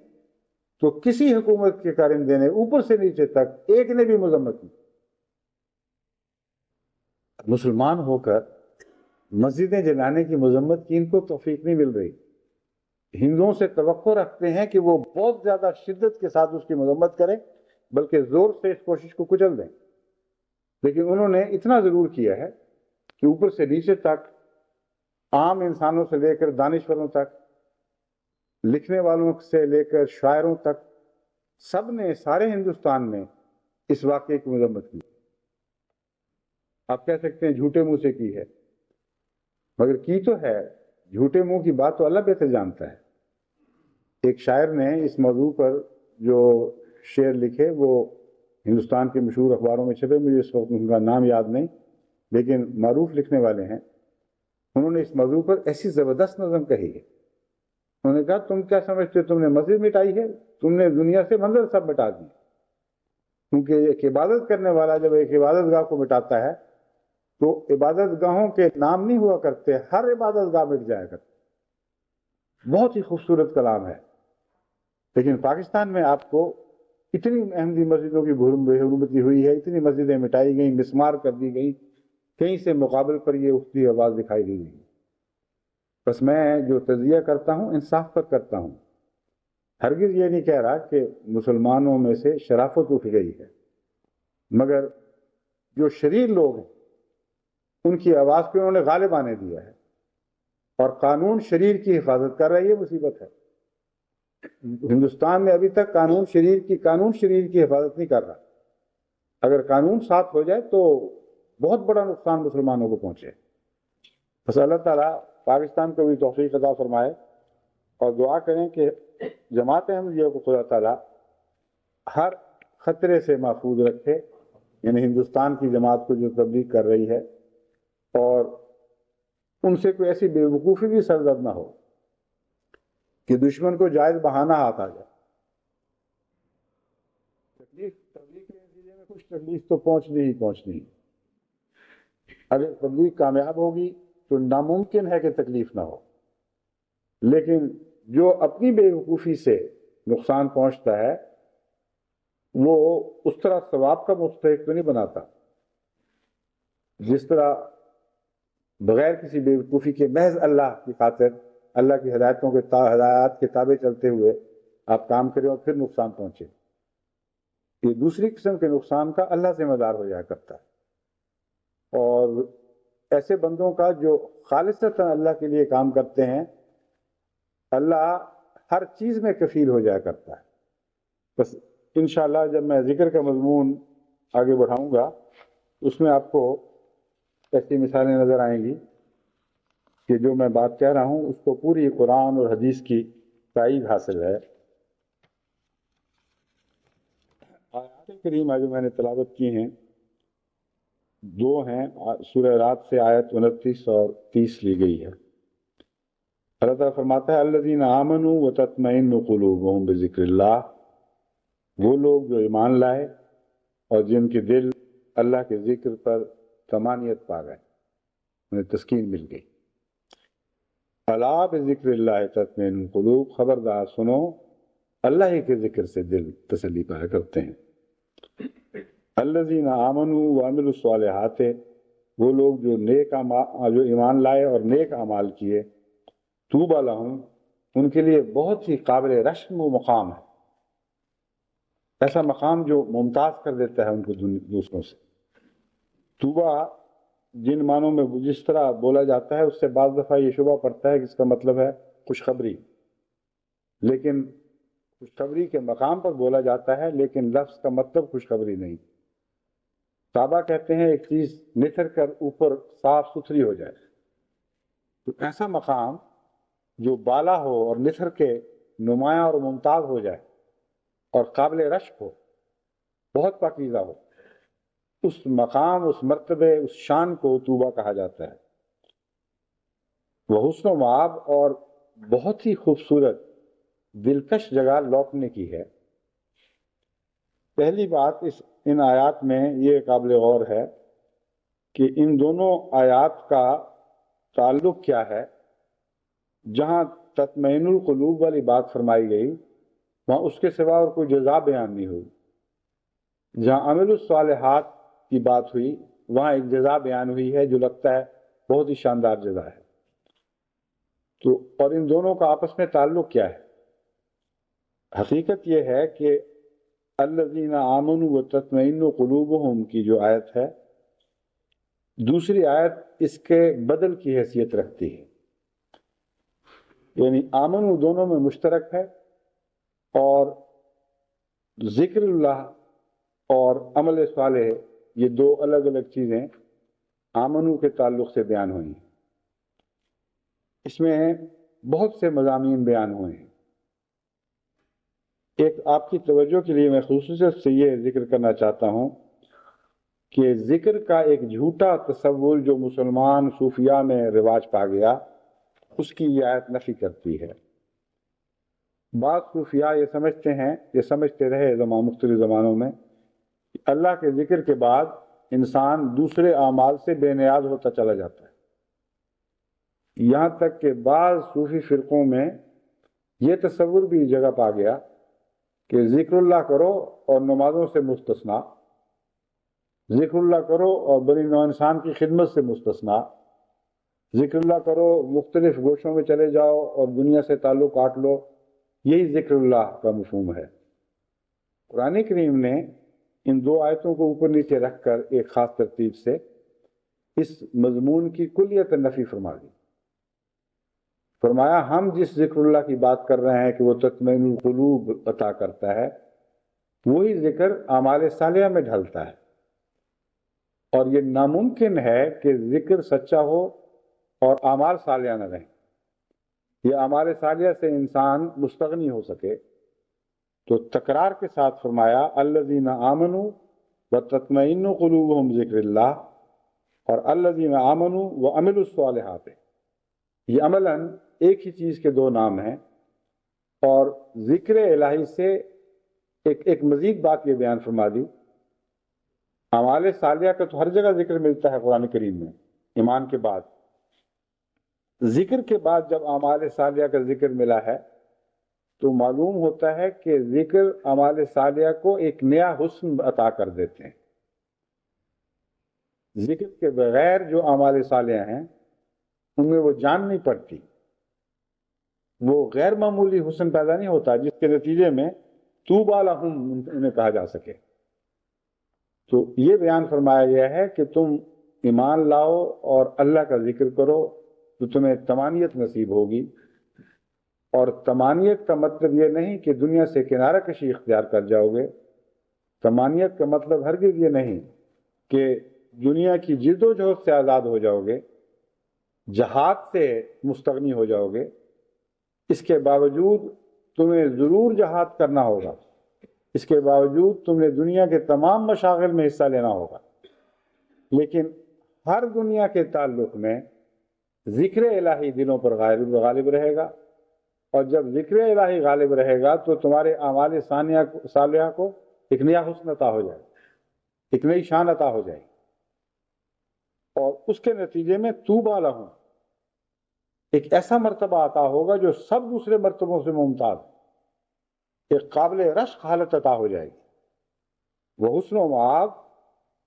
تو کسی حکومت کے کارندے نے اوپر سے نیچے تک ایک نے بھی مذمت کی۔ مسلمان ہو کر مسجدیں جلانے کی مذمت کی ان کو توفیق نہیں مل رہی۔ ہندوؤں سے توقع رکھتے ہیں کہ وہ بہت زیادہ شدت کے ساتھ اس کی مذمت کریں، بلکہ زور سے اس کوشش کو کچل دیں، لیکن انہوں نے اتنا ضرور کیا ہے کہ اوپر سے نیچے تک، عام انسانوں سے لے کر دانشوروں تک، لکھنے والوں سے لے کر شاعروں تک، سب نے سارے ہندوستان میں اس واقعے کی مذمت کی۔ آپ کہہ سکتے ہیں جھوٹے منہ سے کی ہے، مگر کی تو ہے، جھوٹے منہ کی بات تو اللہ بہتر جانتا ہے۔ ایک شاعر نے اس موضوع پر جو شعر لکھے وہ ہندوستان کے مشہور اخباروں میں چھپے، مجھے اس وقت ان کا نام یاد نہیں، لیکن معروف لکھنے والے ہیں۔ انہوں نے اس موضوع پر ایسی زبردست نظم کہی ہے۔ انہوں نے کہا تم کیا سمجھتے ہو تم نے مسجد مٹائی ہے؟ تم نے دنیا سے منظر سب مٹا دی، کیونکہ ایک عبادت کرنے والا جب ایک عبادت گاہ کو مٹاتا ہے تو عبادت گاہوں کے نام نہیں ہوا کرتے، ہر عبادت گاہ مٹ جایا کرتے۔ بہت ہی خوبصورت کلام ہے، لیکن پاکستان میں آپ کو اتنی احمدی مسجدوں کی بے حرمتی ہوئی ہے، اتنی مسجدیں مٹائی گئیں، مسمار کر دی گئیں، کہیں سے مقابل پر یہ اٹھتی آواز دکھائی دی گئی۔ بس میں جو تجزیہ کرتا ہوں انصاف پر کرتا ہوں، ہرگز یہ نہیں کہہ رہا کہ مسلمانوں میں سے شرافت اٹھ گئی ہے، مگر جو شریر لوگ ہیں ان کی آواز پہ انہوں نے غالب آنے دیا ہے، اور قانون شریر کی حفاظت کر رہا ہے، یہ مصیبت ہے۔ ہندوستان میں ابھی تک قانون شریر کی حفاظت نہیں کر رہا۔ اگر قانون صاف ہو جائے تو بہت بڑا نقصان مسلمانوں کو پہنچے۔ بس اللہ تعالیٰ پاکستان کو بھی توفیق عطا فرمائے، اور دعا کریں کہ جماعت احمدیہ کو خدا تعالیٰ ہر خطرے سے محفوظ رکھے، یعنی ہندوستان کی جماعت کو جو تبلیغ کر رہی ہے، اور ان سے کوئی ایسی بے وقوفی بھی سرزد نہ ہو کہ دشمن کو جائز بہانہ ہاتھ آ جائے۔ تبلیغ کے نتیجے میں کچھ تکلیف تو پہنچنی ہے۔ اگر تبلیغ کامیاب ہوگی تو ناممکن ہے کہ تکلیف نہ ہو، لیکن جو اپنی بے وقوفی سے نقصان پہنچتا ہے وہ اس طرح ثواب کا مستحق تو نہیں بناتا، جس طرح بغیر کسی بے وقوفی کے محض اللہ کی خاطر، اللہ کی ہدایات کے تابع چلتے ہوئے آپ کام کریں اور پھر نقصان پہنچے، یہ دوسری قسم کے نقصان کا اللہ ذمہ دار ہو جایا کرتا ہے۔ اور ایسے بندوں کا جو خالصتاً اللہ کے لیے کام کرتے ہیں، اللہ ہر چیز میں کفیل ہو جایا کرتا ہے۔ بس انشاءاللہ جب میں ذکر کا مضمون آگے بڑھاؤں گا اس میں آپ کو ایسی مثالیں نظر آئیں گی کہ جو میں بات کہہ رہا ہوں اس کو پوری قرآن اور حدیث کی تائید حاصل ہے۔ آیات کریمہ جو میں نے تلاوت کی ہیں دو ہیں، سورہ رات سے آیت 29 اور 30 لی گئی ہے۔ اللہ تعالیٰ فرماتا ہے الذین آمنوا وتطمئن قلوبهم بذکر اللہ، وہ لوگ جو ایمان لائے اور جن کے دل اللہ کے ذکر پر طمانیت پا گئے، انہیں تسکین مل گئی۔ الا بذکر اللہ تطمئن القلوب، خبردار سنو، اللہ ہی کے ذکر سے دل تسلی پایا کرتے ہیں۔ الذین آمنوا وعملوا الصالحات، وہ لوگ جو ایمان لائے اور نیک اعمال کیے، طوبی لہم، ان کے لیے بہت ہی قابل رشم و مقام ہے، ایسا مقام جو ممتاز کر دیتا ہے ان کو دوسروں سے۔ طوبی جن معنوں میں جس طرح بولا جاتا ہے اس سے بعض دفعہ یہ شبہ پڑتا ہے کہ اس کا مطلب ہے خوشخبری، لیکن خوشخبری کے مقام پر بولا جاتا ہے، لیکن لفظ کا مطلب خوشخبری نہیں۔ صحابہ کہتے ہیں ایک چیز نتھر کر اوپر صاف ستھری ہو جائے، تو ایسا مقام جو بالا ہو اور نتھر کے نمایاں اور ممتاز ہو جائے اور قابل رشک ہو، بہت پاکیزہ ہو، اس مقام، اس مرتبے، اس شان کو طوبیٰ کہا جاتا ہے۔ وہ حسن و مآب اور بہت ہی خوبصورت دلکش جگہ لوٹنے کی ہے۔ پہلی بات ان آیات میں یہ قابل غور ہے کہ ان دونوں آیات کا تعلق کیا ہے۔ جہاں تطمئن القلوب والی بات فرمائی گئی وہاں اس کے سوا اور کوئی جزا بیان نہیں ہوئی۔ جہاں عمل الصالحات کی بات ہوئی وہاں ایک جزا بیان ہوئی ہے جو لگتا ہے بہت ہی شاندار جزا ہے۔ تو اور ان دونوں کا آپس میں تعلق کیا ہے؟ حقیقت یہ ہے کہ الذین آمنوا وتطمئن قلوبہم کی جو آیت ہے، دوسری آیت اس کے بدل کی حیثیت رکھتی ہے، یعنی آمنوا دونوں میں مشترک ہے، اور ذکر اللہ اور عمل صالح یہ دو الگ الگ چیزیں آمنوا کے تعلق سے بیان ہوئی ہیں۔ اس میں بہت سے مضامین بیان ہوئے ہیں۔ ایک آپ کی توجہ کے لیے میں خصوصیت سے یہ ذکر کرنا چاہتا ہوں کہ ذکر کا ایک جھوٹا تصور جو مسلمان صوفیاء میں رواج پا گیا، اس کی یہ آیت نفی کرتی ہے۔ بعض صوفیاء یہ سمجھتے رہے مختلف زمانوں میں کہ اللہ کے ذکر کے بعد انسان دوسرے اعمال سے بے نیاز ہوتا چلا جاتا ہے۔ یہاں تک کہ بعض صوفی فرقوں میں یہ تصور بھی جگہ پا گیا کہ ذکر اللہ کرو اور نمازوں سے مستثنا، ذکر اللہ کرو اور بنی نوع انسان کی خدمت سے مستثنا، ذکر اللہ کرو مختلف گوشوں میں چلے جاؤ اور دنیا سے تعلق کاٹ لو، یہی ذکر اللہ کا مفہوم ہے۔ قرآن کریم نے ان دو آیتوں کو اوپر نیچے رکھ کر ایک خاص ترتیب سے اس مضمون کی کلیت نفی فرما دی۔ فرمایا ہم جس ذکر اللہ کی بات کر رہے ہیں کہ وہ تطمئن القلوب عطا کرتا ہے، وہی ذکر اعمال صالحہ میں ڈھلتا ہے، اور یہ ناممکن ہے کہ ذکر سچا ہو اور اعمال صالحہ نہ رہیں، یہ اعمال صالحہ سے انسان مستغنی ہو سکے۔ تو تکرار کے ساتھ فرمایا الذین آمنوا وتطمئن قلوبہم ذکر اللہ، اور الذین آمنوا وعملوا الصالحات، یہ عملاً ایک ہی چیز کے دو نام ہیں۔ اور ذکر الہی سے ایک مزید بات یہ بیان فرما دی، اعمال صالحہ کا تو ہر جگہ ذکر ملتا ہے قرآن کریم میں، ایمان کے بعد، ذکر کے بعد جب اعمال صالحہ کا ذکر ملا ہے تو معلوم ہوتا ہے کہ ذکر اعمال صالحہ کو ایک نیا حسن عطا کر دیتے ہیں۔ ذکر کے بغیر جو اعمال صالحہ ہیں ان میں وہ جان نہیں پڑتی، وہ غیر معمولی حسن پیدا نہیں ہوتا جس کے نتیجے میں طوبیٰ لہم انہیں کہا جا سکے۔ تو یہ بیان فرمایا گیا ہے کہ تم ایمان لاؤ اور اللہ کا ذکر کرو تو تمہیں طمانیت نصیب ہوگی۔ اور طمانیت کا مطلب یہ نہیں کہ دنیا سے کنارہ کشی اختیار کر جاؤ گے، طمانیت کا مطلب ہرگز یہ نہیں کہ دنیا کی جد و جہد سے آزاد ہو جاؤ گے، جہاد سے مستغنی ہو جاؤ گے، اس کے باوجود تمہیں ضرور جہاد کرنا ہوگا، اس کے باوجود تمہیں دنیا کے تمام مشاغل میں حصہ لینا ہوگا، لیکن ہر دنیا کے تعلق میں ذکر الہی دلوں پر غالب رہے گا، اور جب ذکر الہی غالب رہے گا تو تمہارے اعمال صالحہ کو ایک نیا حسن عطا ہو جائے گا۔ ایک نئی شان عطا ہو جائے گی، اور اس کے نتیجے میں طوبیٰ لہم، ایک ایسا مرتبہ عطا ہوگا جو سب دوسرے مرتبوں سے ممتاز، ایک قابل رشک حالت عطا ہو جائے گی، وہ حسن و مآب،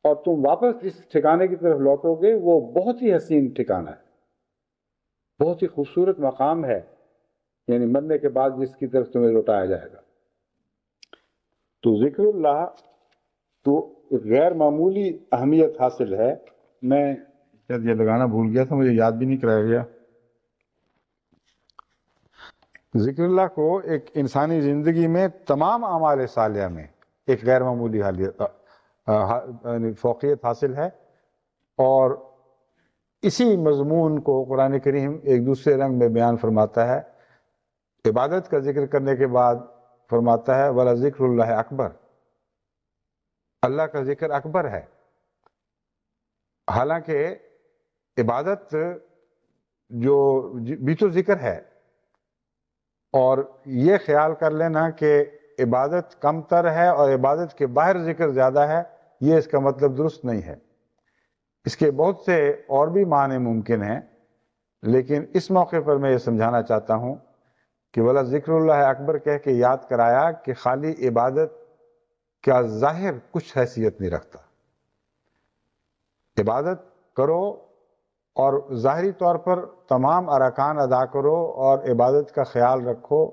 اور تم واپس جس ٹھکانے کی طرف لوٹو گے وہ بہت ہی حسین ٹھکانہ ہے، بہت ہی خوبصورت مقام ہے، یعنی مرنے کے بعد جس کی طرف تمہیں لوٹایا جائے گا۔ تو ذکر اللہ تو غیر معمولی اہمیت حاصل ہے۔ میں شاید یہ لگانا بھول گیا تھا، مجھے یاد بھی نہیں کرایا گیا۔ ذکر اللہ کو ایک انسانی زندگی میں تمام اعمال صالحہ میں ایک غیر معمولی فوقیت حاصل ہے، اور اسی مضمون کو قرآن کریم ایک دوسرے رنگ میں بیان فرماتا ہے۔ عبادت کا ذکر کرنے کے بعد فرماتا ہے وَلَذِكْرُ اللَّهِ اکبر، اللہ کا ذکر اکبر ہے۔ حالانکہ عبادت جو بھی تو ذکر ہے، اور یہ خیال کر لینا کہ عبادت کم تر ہے اور عبادت کے باہر ذکر زیادہ ہے، یہ اس کا مطلب درست نہیں ہے۔ اس کے بہت سے اور بھی معنی ممکن ہیں، لیکن اس موقع پر میں یہ سمجھانا چاہتا ہوں کہ ولا ذکر اللہ اکبر کہہ کے یاد کرایا کہ خالی عبادت کا ظاہر کچھ حیثیت نہیں رکھتا۔ عبادت کرو اور ظاہری طور پر تمام ارکان ادا کرو اور عبادت کا خیال رکھو،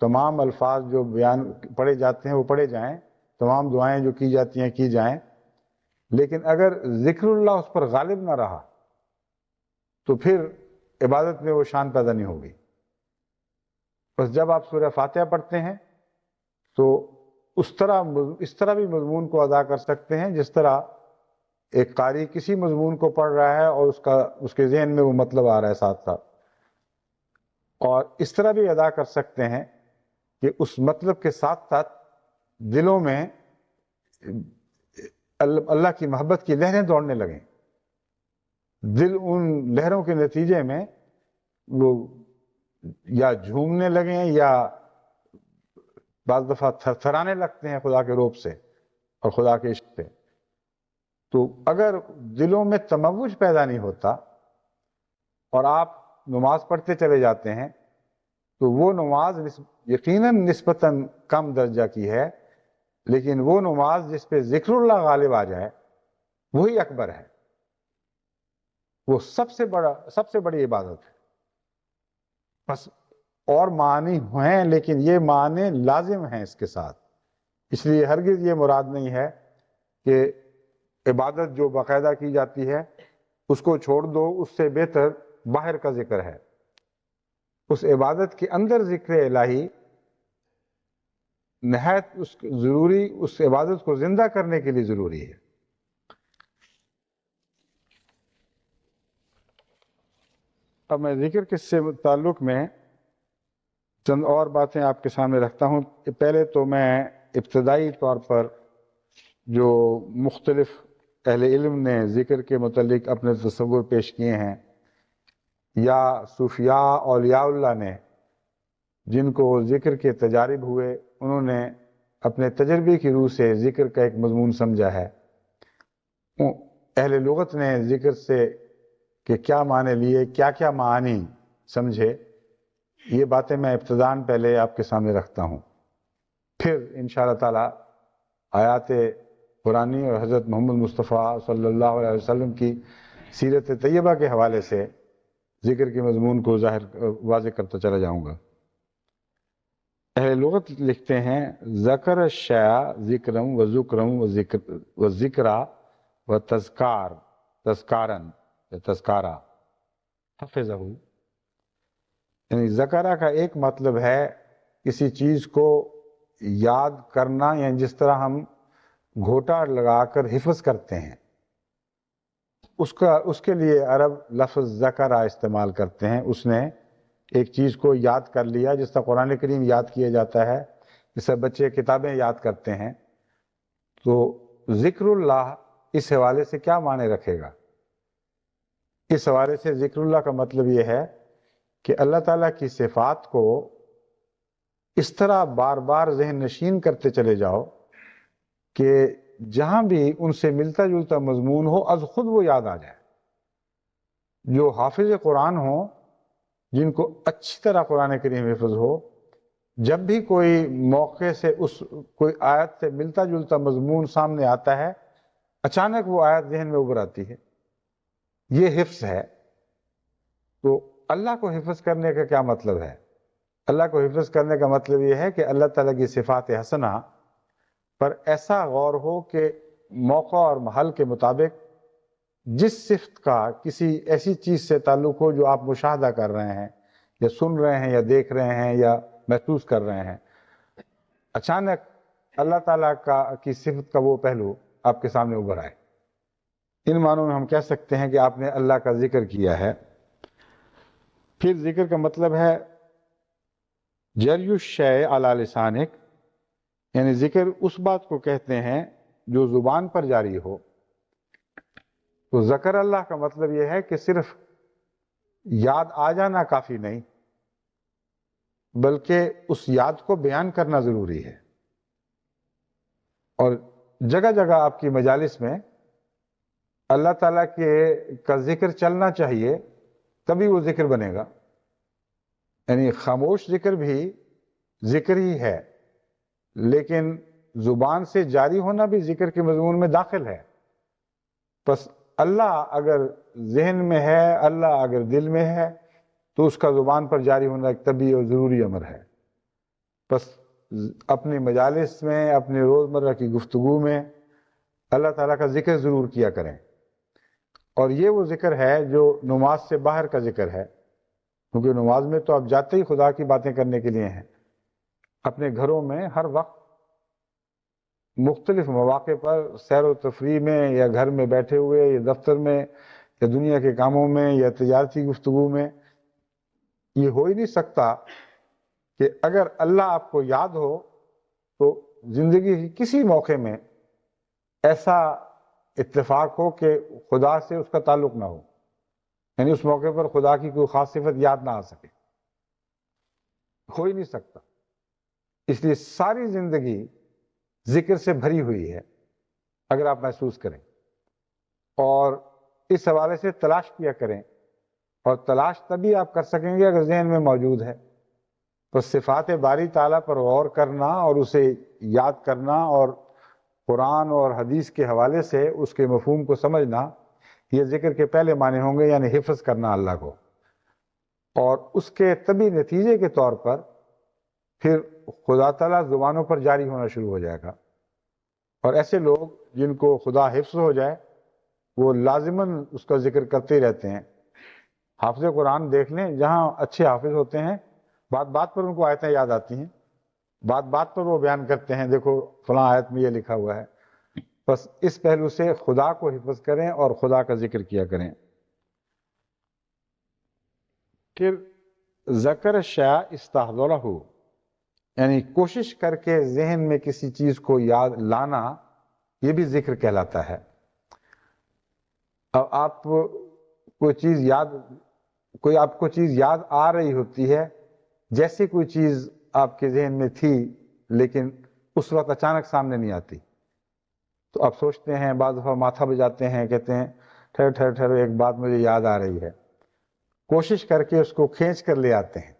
تمام الفاظ جو بیان پڑھے جاتے ہیں وہ پڑھے جائیں، تمام دعائیں جو کی جاتی ہیں کی جائیں، لیکن اگر ذکر اللہ اس پر غالب نہ رہا تو پھر عبادت میں وہ شان پیدا نہیں ہوگی۔ بس جب آپ سورہ فاتحہ پڑھتے ہیں تو اس طرح بھی مضمون کو ادا کر سکتے ہیں جس طرح ایک قاری کسی مضمون کو پڑھ رہا ہے اور اس کے ذہن میں وہ مطلب آ رہا ہے ساتھ ساتھ، اور اس طرح بھی ادا کر سکتے ہیں کہ اس مطلب کے ساتھ ساتھ دلوں میں اللہ کی محبت کی لہریں دوڑنے لگیں، دل ان لہروں کے نتیجے میں وہ یا جھومنے لگیں یا بعض دفعہ تھرتھرانے لگتے ہیں خدا کے روب سے اور خدا کے عشق سے۔ تو اگر دلوں میں تموج پیدا نہیں ہوتا اور آپ نماز پڑھتے چلے جاتے ہیں تو وہ نماز یقیناً نسبتاً کم درجہ کی ہے، لیکن وہ نماز جس پہ ذکر اللہ غالب آ جائے وہی اکبر ہے، وہ سب سے بڑی عبادت ہے۔ بس اور معنی ہیں لیکن یہ معنی لازم ہیں اس کے ساتھ، اس لیے ہرگز یہ مراد نہیں ہے کہ عبادت جو باقاعدہ کی جاتی ہے اس کو چھوڑ دو، اس سے بہتر باہر کا ذکر ہے۔ اس عبادت کے اندر ذکر الہی نہایت ضروری، اس عبادت کو زندہ کرنے کے لیے ضروری ہے۔ اب میں ذکر کے سے تعلق میں چند اور باتیں آپ کے سامنے رکھتا ہوں۔ پہلے تو میں ابتدائی طور پر جو مختلف اہل علم نے ذکر کے متعلق اپنے تصور پیش کیے ہیں، یا صوفیاء اولیاء اللہ نے جن کو ذکر کے تجارب ہوئے، انہوں نے اپنے تجربے کی روح سے ذکر کا ایک مضمون سمجھا ہے۔ اہل لغت نے ذکر سے کہ کیا معنی لیے، کیا کیا معانی سمجھے، یہ باتیں میں ابتداً پہلے آپ کے سامنے رکھتا ہوں، پھر انشاءاللہ تعالی آیات قرآنی اور حضرت محمد مصطفیٰ صلی اللہ علیہ وسلم کی سیرت طیبہ کے حوالے سے ذکر کے مضمون کو واضح کرتا چلا جاؤں گا۔ اہل لغت لکھتے ہیں ذکر الشیء ذکرم و ذکرم و ذکرا و تذکارن تذکارہ حفظہ، یعنی ذکرہ کا ایک مطلب ہے کسی چیز کو یاد کرنا، یعنی جس طرح ہم گھوٹا لگا کر حفظ کرتے ہیں، اس کے لیے عرب لفظ ذکرہ استعمال کرتے ہیں۔ اس نے ایک چیز کو یاد کر لیا، جس طرح قرآن کریم یاد کیا جاتا ہے، جس طرح بچے کتابیں یاد کرتے ہیں۔ تو ذکر اللہ اس حوالے سے کیا معنی رکھے گا؟ اس حوالے سے ذکر اللہ کا مطلب یہ ہے کہ اللہ تعالیٰ کی صفات کو اس طرح بار بار ذہن نشین کرتے چلے جاؤ کہ جہاں بھی ان سے ملتا جلتا مضمون ہو از خود وہ یاد آ جائے. جو حافظ قرآن ہوں، جن کو اچھی طرح قرآن کریم حفظ ہو، جب بھی کوئی موقع سے کوئی آیت سے ملتا جلتا مضمون سامنے آتا ہے، اچانک وہ آیت ذہن میں ابھر آتی ہے. یہ حفظ ہے. تو اللہ کو حفظ کرنے کا کیا مطلب ہے؟ اللہ کو حفظ کرنے کا مطلب یہ ہے کہ اللہ تعالیٰ کی صفات حسنہ پر ایسا غور ہو کہ موقع اور محل کے مطابق جس صفت کا کسی ایسی چیز سے تعلق ہو جو آپ مشاہدہ کر رہے ہیں یا سن رہے ہیں یا دیکھ رہے ہیں یا محسوس کر رہے ہیں، اچانک اللہ تعالیٰ کی صفت کا وہ پہلو آپ کے سامنے ابھر آئے. ان معنوں میں ہم کہہ سکتے ہیں کہ آپ نے اللہ کا ذکر کیا ہے. پھر ذکر کا مطلب ہے جری الشیء علی لسانک، یعنی ذکر اس بات کو کہتے ہیں جو زبان پر جاری ہو. تو ذکر اللہ کا مطلب یہ ہے کہ صرف یاد آ جانا کافی نہیں، بلکہ اس یاد کو بیان کرنا ضروری ہے. اور جگہ جگہ آپ کی مجالس میں اللہ تعالیٰ کا ذکر چلنا چاہیے، تبھی وہ ذکر بنے گا. یعنی خاموش ذکر بھی ذکر ہی ہے، لیکن زبان سے جاری ہونا بھی ذکر کے مضمون میں داخل ہے. پس اللہ اگر ذہن میں ہے، اللہ اگر دل میں ہے، تو اس کا زبان پر جاری ہونا ایک طبیعی اور ضروری امر ہے. پس اپنی مجالس میں، اپنی روزمرہ کی گفتگو میں اللہ تعالیٰ کا ذکر ضرور کیا کریں. اور یہ وہ ذکر ہے جو نماز سے باہر کا ذکر ہے، کیونکہ نماز میں تو آپ جاتے ہی خدا کی باتیں کرنے کے لیے ہیں. اپنے گھروں میں ہر وقت مختلف مواقع پر سیر و تفریح میں، یا گھر میں بیٹھے ہوئے، یا دفتر میں، یا دنیا کے کاموں میں، یا تجارتی گفتگو میں، یہ ہو ہی نہیں سکتا کہ اگر اللہ آپ کو یاد ہو تو زندگی کی کسی موقع میں ایسا اتفاق ہو کہ خدا سے اس کا تعلق نہ ہو، یعنی اس موقع پر خدا کی کوئی خاص صفت یاد نہ آ سکے. ہو ہی نہیں سکتا. اس لیے ساری زندگی ذکر سے بھری ہوئی ہے، اگر آپ محسوس کریں. اور اس حوالے سے تلاش کیا کریں، اور تلاش تبھی آپ کر سکیں گے اگر ذہن میں موجود ہے. تو صفات باری تعالیٰ پر غور کرنا اور اسے یاد کرنا، اور قرآن اور حدیث کے حوالے سے اس کے مفہوم کو سمجھنا، یہ ذکر کے پہلے معنی ہوں گے، یعنی حفظ کرنا اللہ کو. اور اس کے طبی نتیجے کے طور پر پھر خدا تعالیٰ زبانوں پر جاری ہونا شروع ہو جائے گا. اور ایسے لوگ جن کو خدا حفظ ہو جائے، وہ لازماً اس کا ذکر کرتے ہی رہتے ہیں. حافظ قرآن دیکھ لیں، جہاں اچھے حافظ ہوتے ہیں، بات بات پر ان کو آیتیں یاد آتی ہیں، بات بات پر وہ بیان کرتے ہیں، دیکھو فلاں آیت میں یہ لکھا ہوا ہے. بس اس پہلو سے خدا کو حفظ کریں اور خدا کا ذکر کیا کریں. پھر ذکر الشیء استحضرہ، یعنی کوشش کر کے ذہن میں کسی چیز کو یاد لانا، یہ بھی ذکر کہلاتا ہے. اب آپ کو چیز یاد آ رہی ہوتی ہے، جیسے کوئی چیز آپ کے ذہن میں تھی لیکن اس وقت اچانک سامنے نہیں آتی، تو آپ سوچتے ہیں، بعض دفعہ ماتھا بجاتے ہیں، کہتے ہیں ٹھہر ایک بات مجھے یاد آ رہی ہے، کوشش کر کے اس کو کھینچ کر لے آتے ہیں.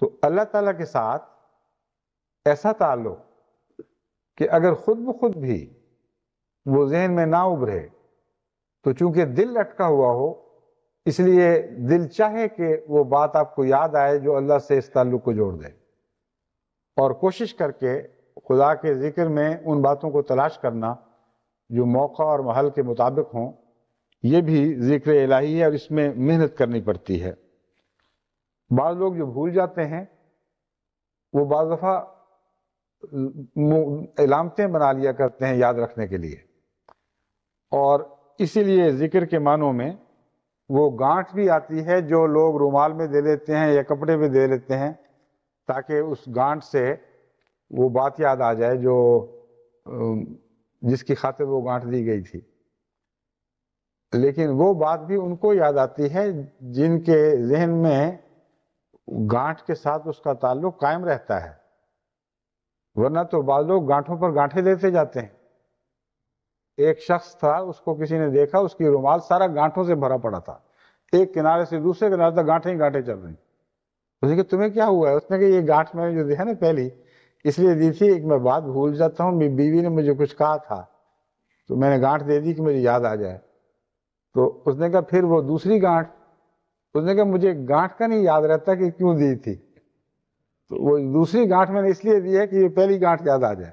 تو اللہ تعالیٰ کے ساتھ ایسا تعلق کہ اگر خود بخود بھی وہ ذہن میں نہ ابھرے، تو چونکہ دل لٹکا ہوا ہو، اس لیے دل چاہے کہ وہ بات آپ کو یاد آئے جو اللہ سے اس تعلق کو جوڑ دے، اور کوشش کر کے خدا کے ذکر میں ان باتوں کو تلاش کرنا جو موقع اور محل کے مطابق ہوں. یہ بھی ذکر الہی ہے، اور اس میں محنت کرنی پڑتی ہے. بعض لوگ جو بھول جاتے ہیں، وہ بعض دفعہ علامتیں بنا لیا کرتے ہیں یاد رکھنے کے لیے، اور اسی لیے ذکر کے معنوں میں وہ گانٹھ بھی آتی ہے جو لوگ رومال میں دے لیتے ہیں یا کپڑے میں دے لیتے ہیں، تاکہ اس گانٹھ سے وہ بات یاد آ جائے جو جس کی خاطر وہ گانٹھ دی گئی تھی. لیکن وہ بات بھی ان کو یاد آتی ہے جن کے ذہن میں گانٹھ کے ساتھ اس کا تعلق قائم رہتا ہے، ورنہ تو بعض لوگ گانٹھوں پر گانٹھیں دیتے جاتے ہیں. ایک شخص تھا، اس کو کسی نے دیکھا، اس کی رومال سارا گانٹھوں سے بھرا پڑا تھا، ایک کنارے سے دوسرے کنارے تک گانٹھیں ہی گانٹھیں چل رہی. اس نے کہا تمہیں کیا ہوا ہے؟ اس نے کہا یہ گانٹھ میں نے جو دی ہے نا پہلی، اس لیے دی تھی ایک میں بات بھول جاتا ہوں، میری بیوی نے مجھے کچھ کہا تھا تو میں نے گانٹھ دے دی کہ مجھے یاد آ جائے. تو اس نے کہا پھر وہ دوسری گانٹھ، اس نے کہا مجھے گانٹھ کا نہیں یاد رہتا کہ کیوں دی تھی، تو وہ دوسری گانٹھ میں نے اس لیے دی ہے کہ یہ پہلی گانٹھ یاد آ جائے.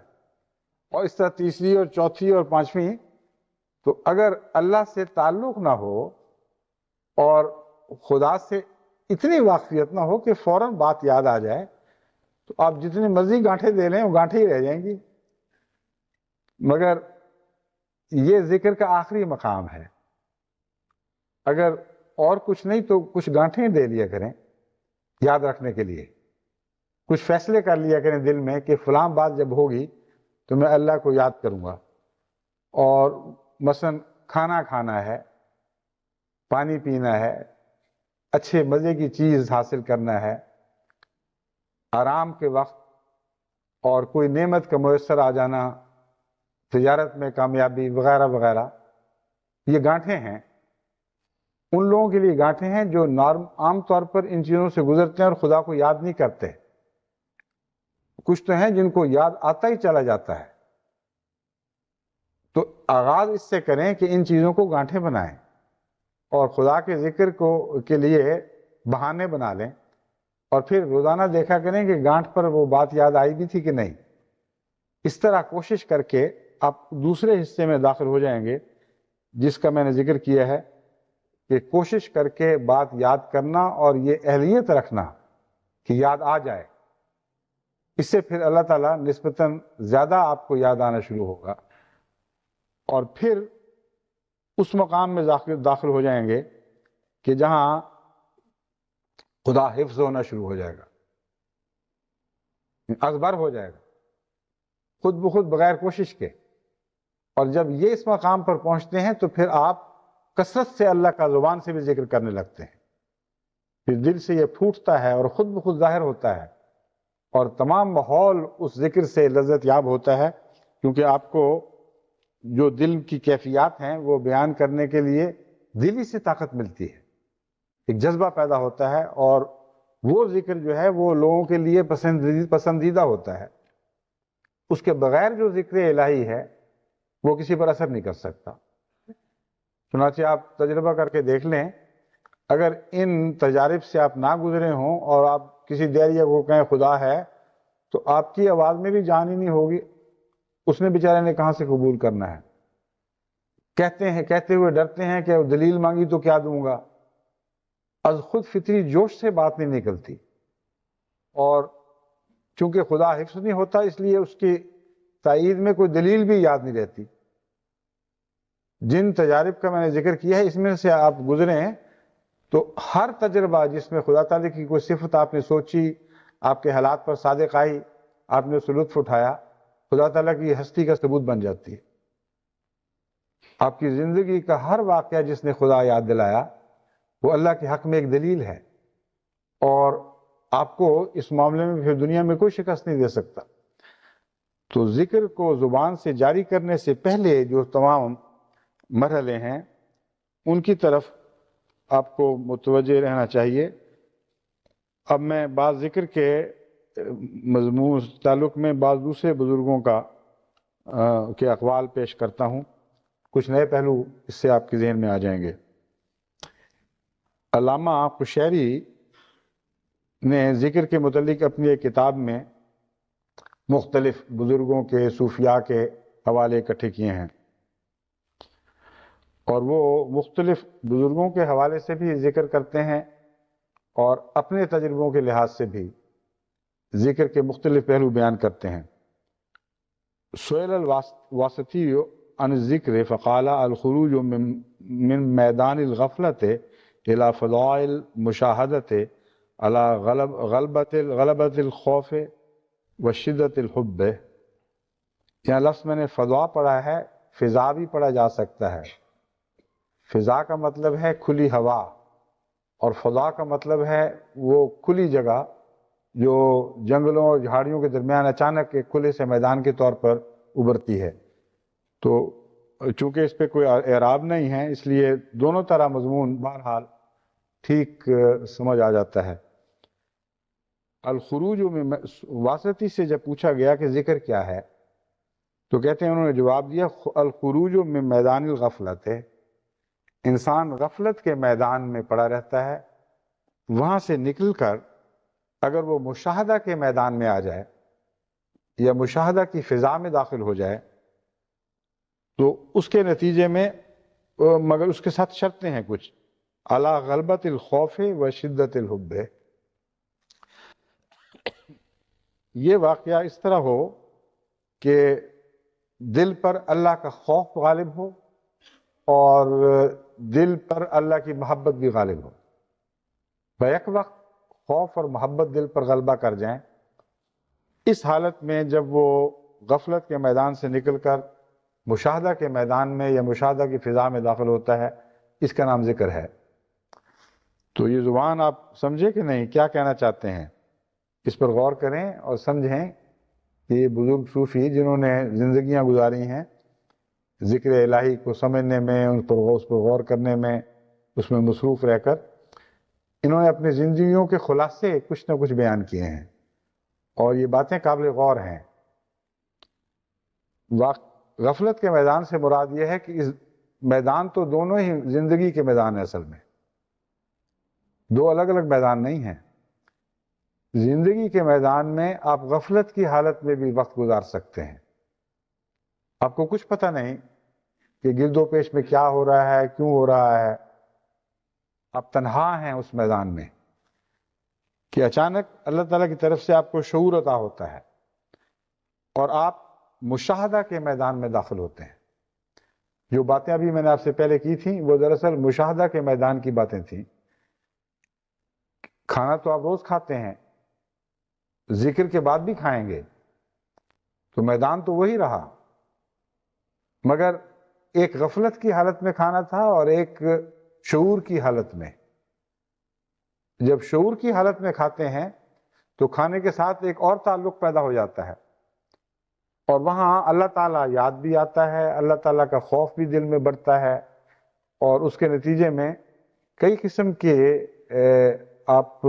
اور اس طرح تیسری اور چوتھی اور پانچویں. تو اگر اللہ سے تعلق نہ ہو اور خدا سے اتنی واقفیت نہ ہو کہ فوراً بات یاد آ جائے، تو آپ جتنی مرضی گانٹھیں دے لیں وہ گانٹھیں ہی رہ جائیں گی. مگر یہ ذکر کا آخری مقام ہے. اگر اور کچھ نہیں تو کچھ گانٹھیں دے لیا کریں یاد رکھنے کے لیے، کچھ فیصلے کر لیا کریں دل میں کہ فلاں بات جب ہوگی تو میں اللہ کو یاد کروں گا. اور مثلا کھانا کھانا ہے، پانی پینا ہے، اچھے مزے کی چیز حاصل کرنا ہے، آرام کے وقت اور کوئی نعمت کا میسر آ جانا، تجارت میں کامیابی وغیرہ وغیرہ، یہ گانٹھیں ہیں. ان لوگوں کے لیے گانٹھیں ہیں جو عام طور پر ان چیزوں سے گزرتے ہیں اور خدا کو یاد نہیں کرتے. کچھ تو ہیں جن کو یاد آتا ہی چلا جاتا ہے. تو آغاز اس سے کریں کہ ان چیزوں کو گانٹھیں بنائیں اور خدا کے ذکر کے لیے بہانے بنا لیں، اور پھر روزانہ دیکھا کریں کہ گانٹھ پر وہ بات یاد آئی بھی تھی کہ نہیں. اس طرح کوشش کر کے آپ دوسرے حصے میں داخل ہو جائیں گے جس کا میں نے ذکر کیا ہے کہ کوشش کر کے بات یاد کرنا اور یہ اہلیت رکھنا کہ یاد آ جائے. اس سے پھر اللہ تعالیٰ نسبتاً زیادہ آپ کو یاد آنا شروع ہوگا، اور پھر اس مقام میں داخل ہو جائیں گے کہ جہاں خدا حفظ ہونا شروع ہو جائے گا، ازبر ہو جائے گا خود بخود بغیر کوشش کے. اور جب یہ اس مقام پر پہنچتے ہیں تو پھر آپ کثرت سے اللہ کا زبان سے بھی ذکر کرنے لگتے ہیں. پھر دل سے یہ پھوٹتا ہے اور خود بخود ظاہر ہوتا ہے، اور تمام ماحول اس ذکر سے لذت یاب ہوتا ہے، کیونکہ آپ کو جو دل کی کیفیات ہیں وہ بیان کرنے کے لیے دل ہی سے طاقت ملتی ہے، ایک جذبہ پیدا ہوتا ہے، اور وہ ذکر جو ہے وہ لوگوں کے لیے پسندیدہ ہوتا ہے. اس کے بغیر جو ذکر الہی ہے وہ کسی پر اثر نہیں کر سکتا. چنانچہ آپ تجربہ کر کے دیکھ لیں، اگر ان تجارب سے آپ نہ گزرے ہوں اور آپ کسی دیریہ کو کہیں خدا ہے تو آپ کی آواز میں بھی جان ہی نہیں ہوگی، اس نے بیچارے نے کہاں سے قبول کرنا ہے. کہتے ہوئے ڈرتے ہیں کہ دلیل مانگی تو کیا دوں گا. از خود فطری جوش سے بات نہیں نکلتی، اور چونکہ خدا حفظ نہیں ہوتا اس لیے اس کی تائید میں کوئی دلیل بھی یاد نہیں رہتی. جن تجارب کا میں نے ذکر کیا ہے اس میں سے آپ گزریں تو ہر تجربہ جس میں خدا تعالیٰ کی کوئی صفت آپ نے سوچی، آپ کے حالات پر صادق آئی، آپ نے اس سے لطف اٹھایا، خدا تعالیٰ کی ہستی کا ثبوت بن جاتی ہے. آپ کی زندگی کا ہر واقعہ جس نے خدا یاد دلایا وہ اللہ کے حق میں ایک دلیل ہے، اور آپ کو اس معاملے میں پھر دنیا میں کوئی شکست نہیں دے سکتا. تو ذکر کو زبان سے جاری کرنے سے پہلے جو تمام مرحلے ہیں ان کی طرف آپ کو متوجہ رہنا چاہیے. اب میں بعض ذکر کے مضمون تعلق میں بعض دوسرے بزرگوں کے اقوال پیش کرتا ہوں، کچھ نئے پہلو اس سے آپ کے ذہن میں آ جائیں گے. علامہ قشیری نے ذکر کے متعلق اپنی ایک کتاب میں مختلف بزرگوں کے صوفیاء کے حوالے اکٹھے کیے ہیں، اور وہ مختلف بزرگوں کے حوالے سے بھی ذکر کرتے ہیں اور اپنے تجربوں کے لحاظ سے بھی ذکر کے مختلف پہلو بیان کرتے ہیں. سئل الواسطی عن الذکر فقال الخروج من میدان الغفلت الى فضاء المشاہدت على غلبت الخوف وشدت الحب. یہاں لفظ میں نے فضا پڑھا ہے، فضا بھی پڑھا جا سکتا ہے. فضا کا مطلب ہے کھلی ہوا، اور فضا کا مطلب ہے وہ کھلی جگہ جو جنگلوں اور جھاڑیوں کے درمیان اچانک ایک کھلے سے میدان کے طور پر ابھرتی ہے. تو چونکہ اس پہ کوئی اعراب نہیں ہے اس لیے دونوں طرح مضمون بہرحال ٹھیک سمجھ آ جاتا ہے۔ الخروج میں واسطی سے جب پوچھا گیا کہ ذکر کیا ہے تو کہتے ہیں انہوں نے جواب دیا الخروج من میدان الغفلت ہے، انسان غفلت کے میدان میں پڑا رہتا ہے، وہاں سے نکل کر اگر وہ مشاہدہ کے میدان میں آ جائے یا مشاہدہ کی فضا میں داخل ہو جائے تو اس کے نتیجے میں مگر اس کے ساتھ شرطیں ہیں کچھ، علی غلبت الخوف و شدت الحب، یہ واقعہ اس طرح ہو کہ دل پر اللہ کا خوف غالب ہو اور دل پر اللہ کی محبت بھی غالب ہو، بیک وقت خوف اور محبت دل پر غلبہ کر جائیں۔ اس حالت میں جب وہ غفلت کے میدان سے نکل کر مشاہدہ کے میدان میں یا مشاہدہ کی فضا میں داخل ہوتا ہے، اس کا نام ذکر ہے۔ تو یہ زبان آپ سمجھے کہ نہیں، کیا کہنا چاہتے ہیں، اس پر غور کریں اور سمجھیں کہ یہ بزرگ صوفی جنہوں نے زندگیاں گزاری ہیں ذکر الہی کو سمجھنے میں، اس پر غور کرنے میں، اس میں مصروف رہ کر انہوں نے اپنی زندگیوں کے خلاصے کچھ نہ کچھ بیان کیے ہیں اور یہ باتیں قابل غور ہیں۔ غفلت کے میدان سے مراد یہ ہے کہ اس میدان تو دونوں ہی زندگی کے میدان ہیں، اصل میں دو الگ الگ میدان نہیں ہیں۔ زندگی کے میدان میں آپ غفلت کی حالت میں بھی وقت گزار سکتے ہیں، آپ کو کچھ پتہ نہیں کہ گرد و پیش میں کیا ہو رہا ہے، کیوں ہو رہا ہے، آپ تنہا ہیں اس میدان میں کہ اچانک اللہ تعالیٰ کی طرف سے آپ کو شعور عطا ہوتا ہے اور آپ مشاہدہ کے میدان میں داخل ہوتے ہیں۔ جو باتیں ابھی میں نے آپ سے پہلے کی تھیں وہ دراصل مشاہدہ کے میدان کی باتیں تھیں۔ کھانا تو آپ روز کھاتے ہیں، ذکر کے بعد بھی کھائیں گے، تو میدان تو وہی رہا، مگر ایک غفلت کی حالت میں کھانا تھا اور ایک شعور کی حالت میں۔ جب شعور کی حالت میں کھاتے ہیں تو کھانے کے ساتھ ایک اور تعلق پیدا ہو جاتا ہے اور وہاں اللہ تعالیٰ یاد بھی آتا ہے، اللہ تعالیٰ کا خوف بھی دل میں بڑھتا ہے اور اس کے نتیجے میں کئی قسم کے آپ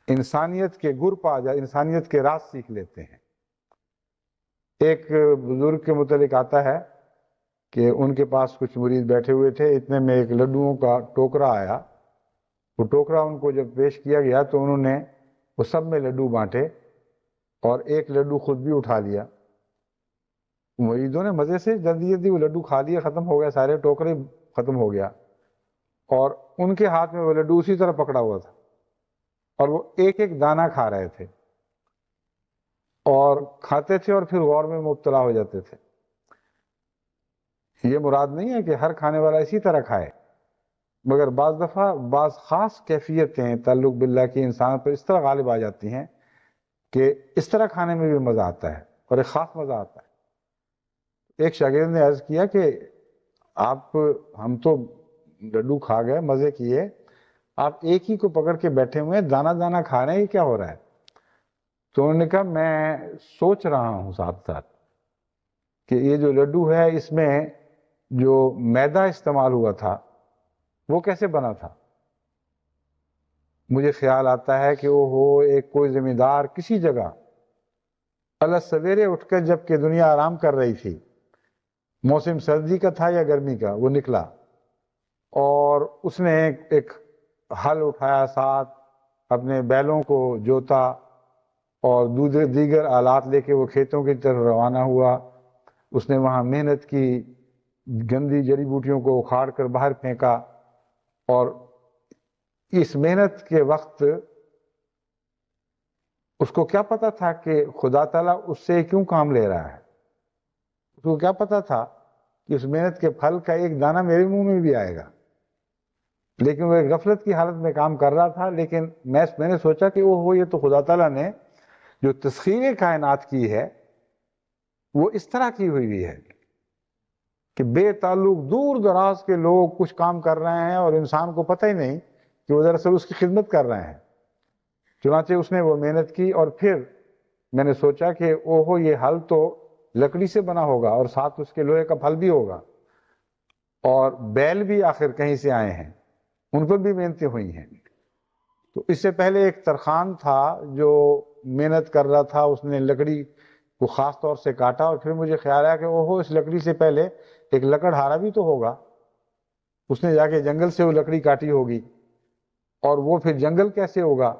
انسانیت کے گر پا جائے، انسانیت کے راز سیکھ لیتے ہیں۔ ایک بزرگ کے متعلق آتا ہے کہ ان کے پاس کچھ مرید بیٹھے ہوئے تھے، اتنے میں ایک لڈوؤں کا ٹوکرا آیا، وہ ٹوکرا ان کو جب پیش کیا گیا تو انہوں نے وہ سب میں لڈو بانٹے اور ایک لڈو خود بھی اٹھا لیا۔ مریدوں نے مزے سے جلدی جلدی وہ لڈو کھا لیا، ختم ہو گیا، سارے ٹوکرے ختم ہو گیا اور ان کے ہاتھ میں وہ لڈو اسی طرح پکڑا ہوا تھا اور وہ ایک ایک دانہ کھا رہے تھے اور کھاتے تھے اور پھر غور میں مبتلا ہو جاتے تھے۔ یہ مراد نہیں ہے کہ ہر کھانے والا اسی طرح کھائے، مگر بعض دفعہ بعض خاص کیفیتیں تعلق باللہ کی انسان پر اس طرح غالب آ جاتی ہیں کہ اس طرح کھانے میں بھی مزہ آتا ہے اور ایک خاص مزہ آتا ہے۔ ایک شاگرد نے عرض کیا کہ ہم تو لڈو کھا گئے، مزے کیے، آپ ایک ہی کو پکڑ کے بیٹھے ہوئے ہیں، دانہ دانہ کھا رہے ہیں، یہ کیا ہو رہا ہے؟ تو انہوں نے کہا میں سوچ رہا ہوں ساتھ ساتھ کہ یہ جو لڈو ہے اس میں جو میدا استعمال ہوا تھا وہ کیسے بنا تھا۔ مجھے خیال آتا ہے کہ ایک کوئی زمیندار کسی جگہ اللہ سویرے اٹھ کر جب کہ دنیا آرام کر رہی تھی، موسم سردی کا تھا یا گرمی کا، وہ نکلا اور اس نے ایک ہل اٹھایا، ساتھ اپنے بیلوں کو جوتا اور دیگر آلات لے کے وہ کھیتوں کی طرف روانہ ہوا۔ اس نے وہاں محنت کی، گندی جڑی بوٹیوں کو اکھاڑ کر باہر پھینکا اور اس محنت کے وقت اس کو کیا پتا تھا کہ خدا تعالیٰ اس سے کیوں کام لے رہا ہے؟ اس کو کیا پتا تھا کہ اس محنت کے پھل کا ایک دانہ میرے منہ میں بھی آئے گا؟ لیکن وہ ایک غفلت کی حالت میں کام کر رہا تھا۔ لیکن میں نے سوچا کہ یہ تو خدا تعالیٰ نے جو تسخیر کائنات کی ہے وہ اس طرح کی ہوئی ہے کہ بے تعلق دور دراز کے لوگ کچھ کام کر رہے ہیں اور انسان کو پتہ ہی نہیں کہ وہ دراصل اس کی خدمت کر رہے ہیں۔ چنانچہ اس نے وہ محنت کی اور پھر میں نے سوچا کہ یہ حل تو لکڑی سے بنا ہوگا اور ساتھ اس کے لوہے کا پھل بھی ہوگا، اور بیل بھی آخر کہیں سے آئے ہیں، ان پر بھی محنتیں ہوئی ہیں۔ تو اس سے پہلے ایک ترخان تھا جو محنت کر رہا تھا، اس نے لکڑی کو خاص طور سے کاٹا، اور پھر مجھے خیال آیا کہ اوہو، اس لکڑی سے پہلے ایک لکڑہارا بھی تو ہوگا، اس نے جا کے جنگل سے وہ لکڑی کاٹی ہوگی، اور وہ پھر جنگل کیسے ہوگا؟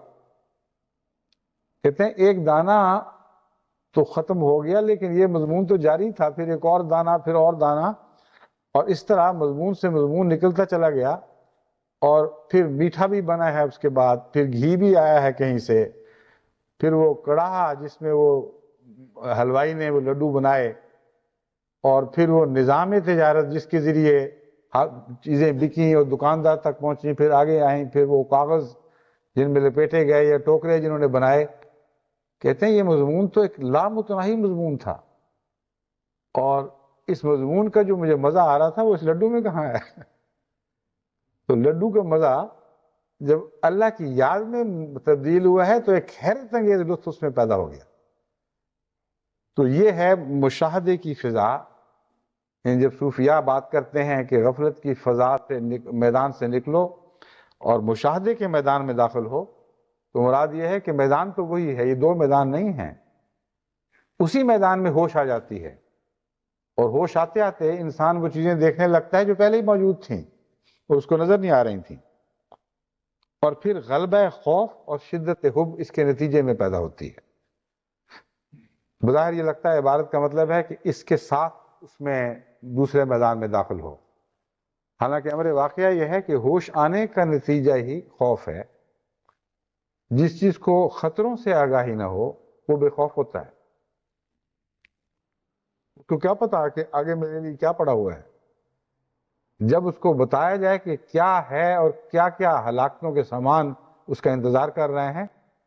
کہتے ہیں ایک دانہ تو ختم ہو گیا، لیکن یہ مضمون تو جاری تھا، پھر ایک اور دانہ، پھر اور دانہ، اور اس طرح مضمون سے مضمون نکلتا چلا گیا، اور پھر میٹھا بھی بنا ہے، اس کے بعد پھر گھی بھی آیا ہے کہیں سے، پھر وہ کڑاہا جس میں وہ حلوائی نے وہ لڈو بنائے، اور پھر وہ نظام تجارت جس کے ذریعے چیزیں بکیں اور دکاندار تک پہنچیں، پھر آگے آئیں، پھر وہ کاغذ جن میں لپیٹے گئے یا ٹوکرے جنہوں نے بنائے۔ کہتے ہیں یہ مضمون تو ایک لامتناہی مضمون تھا، اور اس مضمون کا جو مجھے مزہ آ رہا تھا وہ اس لڈو میں کہاں ہے؟ تو لڈو کا مزہ جب اللہ کی یاد میں تبدیل ہوا ہے تو ایک حیرت انگیز لطف اس میں پیدا ہو گیا۔ تو یہ ہے مشاہدے کی فضا۔ یعنی جب صوفیاء بات کرتے ہیں کہ غفلت کی فضا سے میدان سے نکلو اور مشاہدے کے میدان میں داخل ہو، تو مراد یہ ہے کہ میدان تو وہی ہے، یہ دو میدان نہیں ہیں، اسی میدان میں ہوش آ جاتی ہے، اور ہوش آتے آتے انسان وہ چیزیں دیکھنے لگتا ہے جو پہلے ہی موجود تھیں اور اس کو نظر نہیں آ رہی تھیں، اور پھر غلبہ خوف اور شدت حب اس کے نتیجے میں پیدا ہوتی ہے۔ بظاہر یہ لگتا ہے عبارت کا مطلب ہے کہ اس کے ساتھ اس میں دوسرے میدان میں داخل ہو، حالانکہ امر واقعہ یہ ہے کہ ہوش آنے کا نتیجہ ہی خوف ہے۔ جس چیز کو خطروں سے آگاہی نہ ہو وہ بے خوف ہوتا ہے، اس کو کیا پتا کہ آگے میرے لیے کیا پڑا ہوا ہے۔ جب اس کو بتایا جائے کہ کیا ہے اور کیا کیا ہلاکتوں کے سامان اس کا انتظار کر رہے ہیں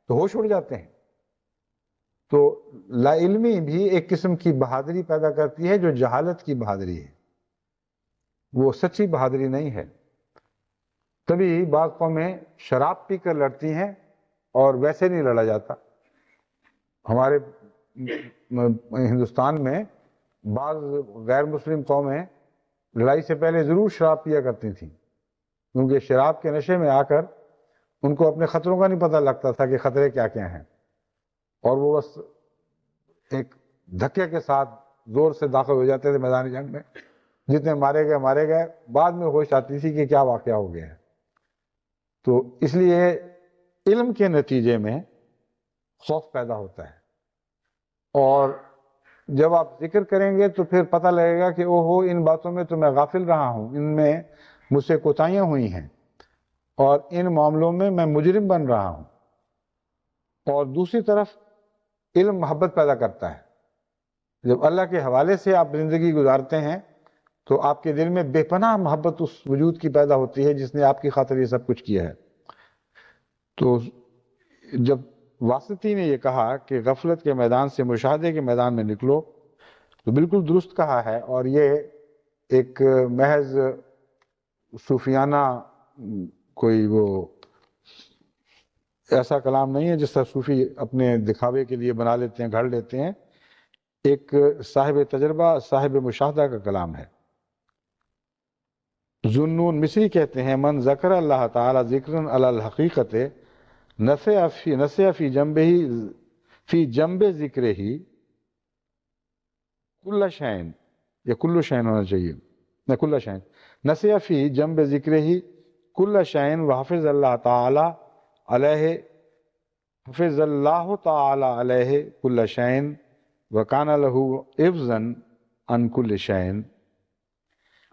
تو ہوش اڑ جاتے ہیں۔ تو لا علمی بھی ایک قسم کی بہادری پیدا کرتی ہے جو جہالت کی بہادری ہے، وہ سچی بہادری نہیں ہے۔ تبھی بعض قومیں شراب پی کر لڑتی ہیں اور ویسے نہیں لڑا جاتا۔ ہمارے ہندوستان میں بعض غیر مسلم قومیں لڑائی سے پہلے ضرور شراب پیا کرتی تھیں، کیونکہ شراب کے نشے میں آ کر ان کو اپنے خطروں کا نہیں پتہ لگتا تھا کہ خطرے کیا کیا ہیں، اور وہ بس ایک دھکے کے ساتھ زور سے داخل ہو جاتے تھے میدان جنگ میں، جتنے مارے گئے، بعد میں ہوش آتی تھی کہ کیا واقعہ ہو گیا ہے۔ تو اس لیے علم کے نتیجے میں خوف پیدا ہوتا ہے، اور جب آپ ذکر کریں گے تو پھر پتہ لگے گا کہ اوہو، ان باتوں میں تو میں غافل رہا ہوں، ان میں مجھ سے کوتاہیاں ہوئی ہیں، اور ان معاملوں میں میں مجرم بن رہا ہوں۔ اور دوسری طرف علم محبت پیدا کرتا ہے۔ جب اللہ کے حوالے سے آپ زندگی گزارتے ہیں تو آپ کے دل میں بے پناہ محبت اس وجود کی پیدا ہوتی ہے جس نے آپ کی خاطر یہ سب کچھ کیا ہے۔ تو جب واسطی نے یہ کہا کہ غفلت کے میدان سے مشاہدے کے میدان میں نکلو، تو بالکل درست کہا ہے، اور یہ ایک محض صوفیانہ کوئی وہ ایسا کلام نہیں ہے جس طرح صوفی اپنے دکھاوے کے لیے بنا لیتے ہیں، گھڑ لیتے ہیں، ایک صاحب تجربہ، صاحب مشاہدہ کا کلام ہے۔ ذوالنون مصری کہتے ہیں من ذکر اللہ تعالی ذکرن علی الحقیقت نسیہ فی جنب ذکر ہی کل شین، یا کل شین ہونا چاہیے، نہ کل شین، نسیہ فی جنب ذکر ہی کل شین وحفظ اللہ تعالی علیہ، حفظ اللہ تعالی علیہ کل شین وکان لہ حفظا عن کل شین۔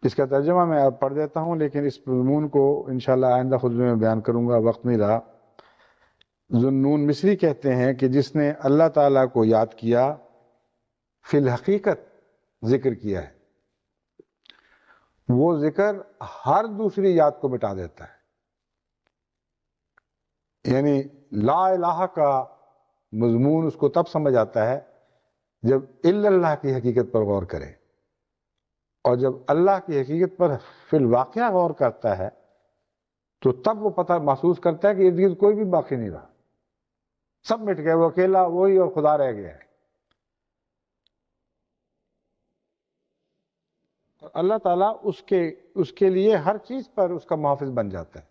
اس کا ترجمہ میں اب پڑھ دیتا ہوں، لیکن اس مضمون کو انشاءاللہ آئندہ خطبے میں بیان کروں گا، وقت نہیں رہا۔ ذوالنون مصری کہتے ہیں کہ جس نے اللہ تعالیٰ کو یاد کیا، فی الحقیقت ذکر کیا ہے، وہ ذکر ہر دوسری یاد کو مٹا دیتا ہے۔ یعنی لا الہ کا مضمون اس کو تب سمجھ آتا ہے جب الا اللہ کی حقیقت پر غور کرے، اور جب اللہ کی حقیقت پر فی الواقعہ غور کرتا ہے تو تب وہ پتہ محسوس کرتا ہے کہ ارد گرد کوئی بھی باقی نہیں رہا، سب مٹ گئے، وہ اکیلا وہی اور خدا رہ گیا ہے۔ اللہ تعالیٰ اس کے لیے ہر چیز پر اس کا محافظ بن جاتا ہے.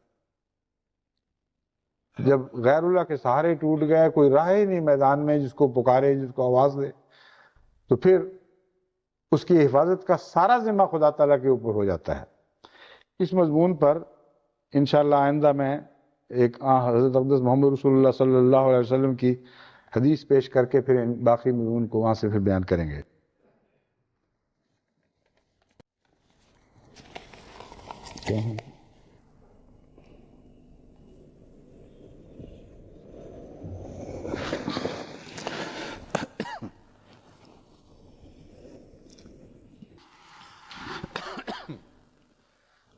جب غیر اللہ کے سہارے ٹوٹ گئے، کوئی راہ ہی نہیں میدان میں جس کو پکارے، جس کو آواز دے، تو پھر اس کی حفاظت کا سارا ذمہ خدا تعالیٰ کے اوپر ہو جاتا ہے. اس مضمون پر انشاءاللہ آئندہ میں ایک حضرت اقدس محمد رسول اللہ صلی اللہ علیہ وسلم کی حدیث پیش کر کے پھر باقی مضمون کو وہاں سے پھر بیان کریں گے.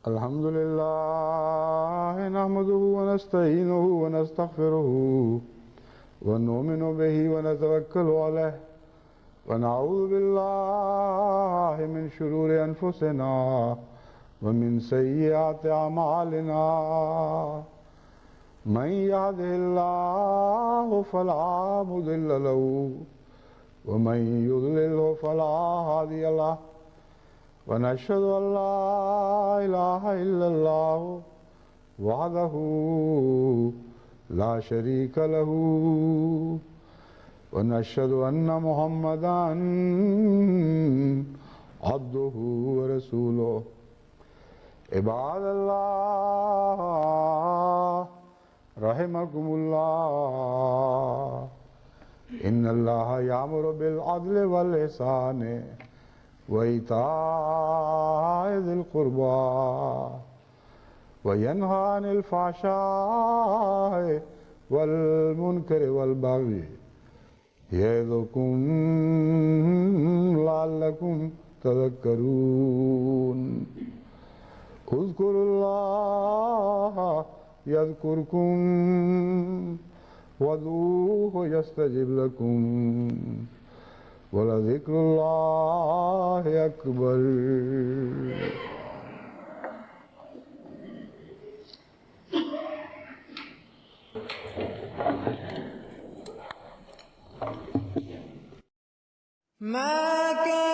الحمد لله نحمده ونستعينه ونستغفره ونؤمن به ونتوكل عليه ونعوذ بالله من شرور أنفسنا ومن سيئات أعمالنا من يهده الله فلا مضل له ومن يضلل فلا هادي له ونشهد أن لا إله إلا الله وحده لا شريك له ونشهد أن محمدا عبده ورسوله. عباد الله رحمكم الله إن الله يأمر بالعدل والإحسان وإيتاء ذي القربى وينهى عن الفحشاء والمنكر والبغي يعظكم لعلكم تذكرون. اذكروا الله يذكركم وادعوه يستجب لكم وَلَذِكْرُ اللَّهِ أَكْبَرُ. ما كان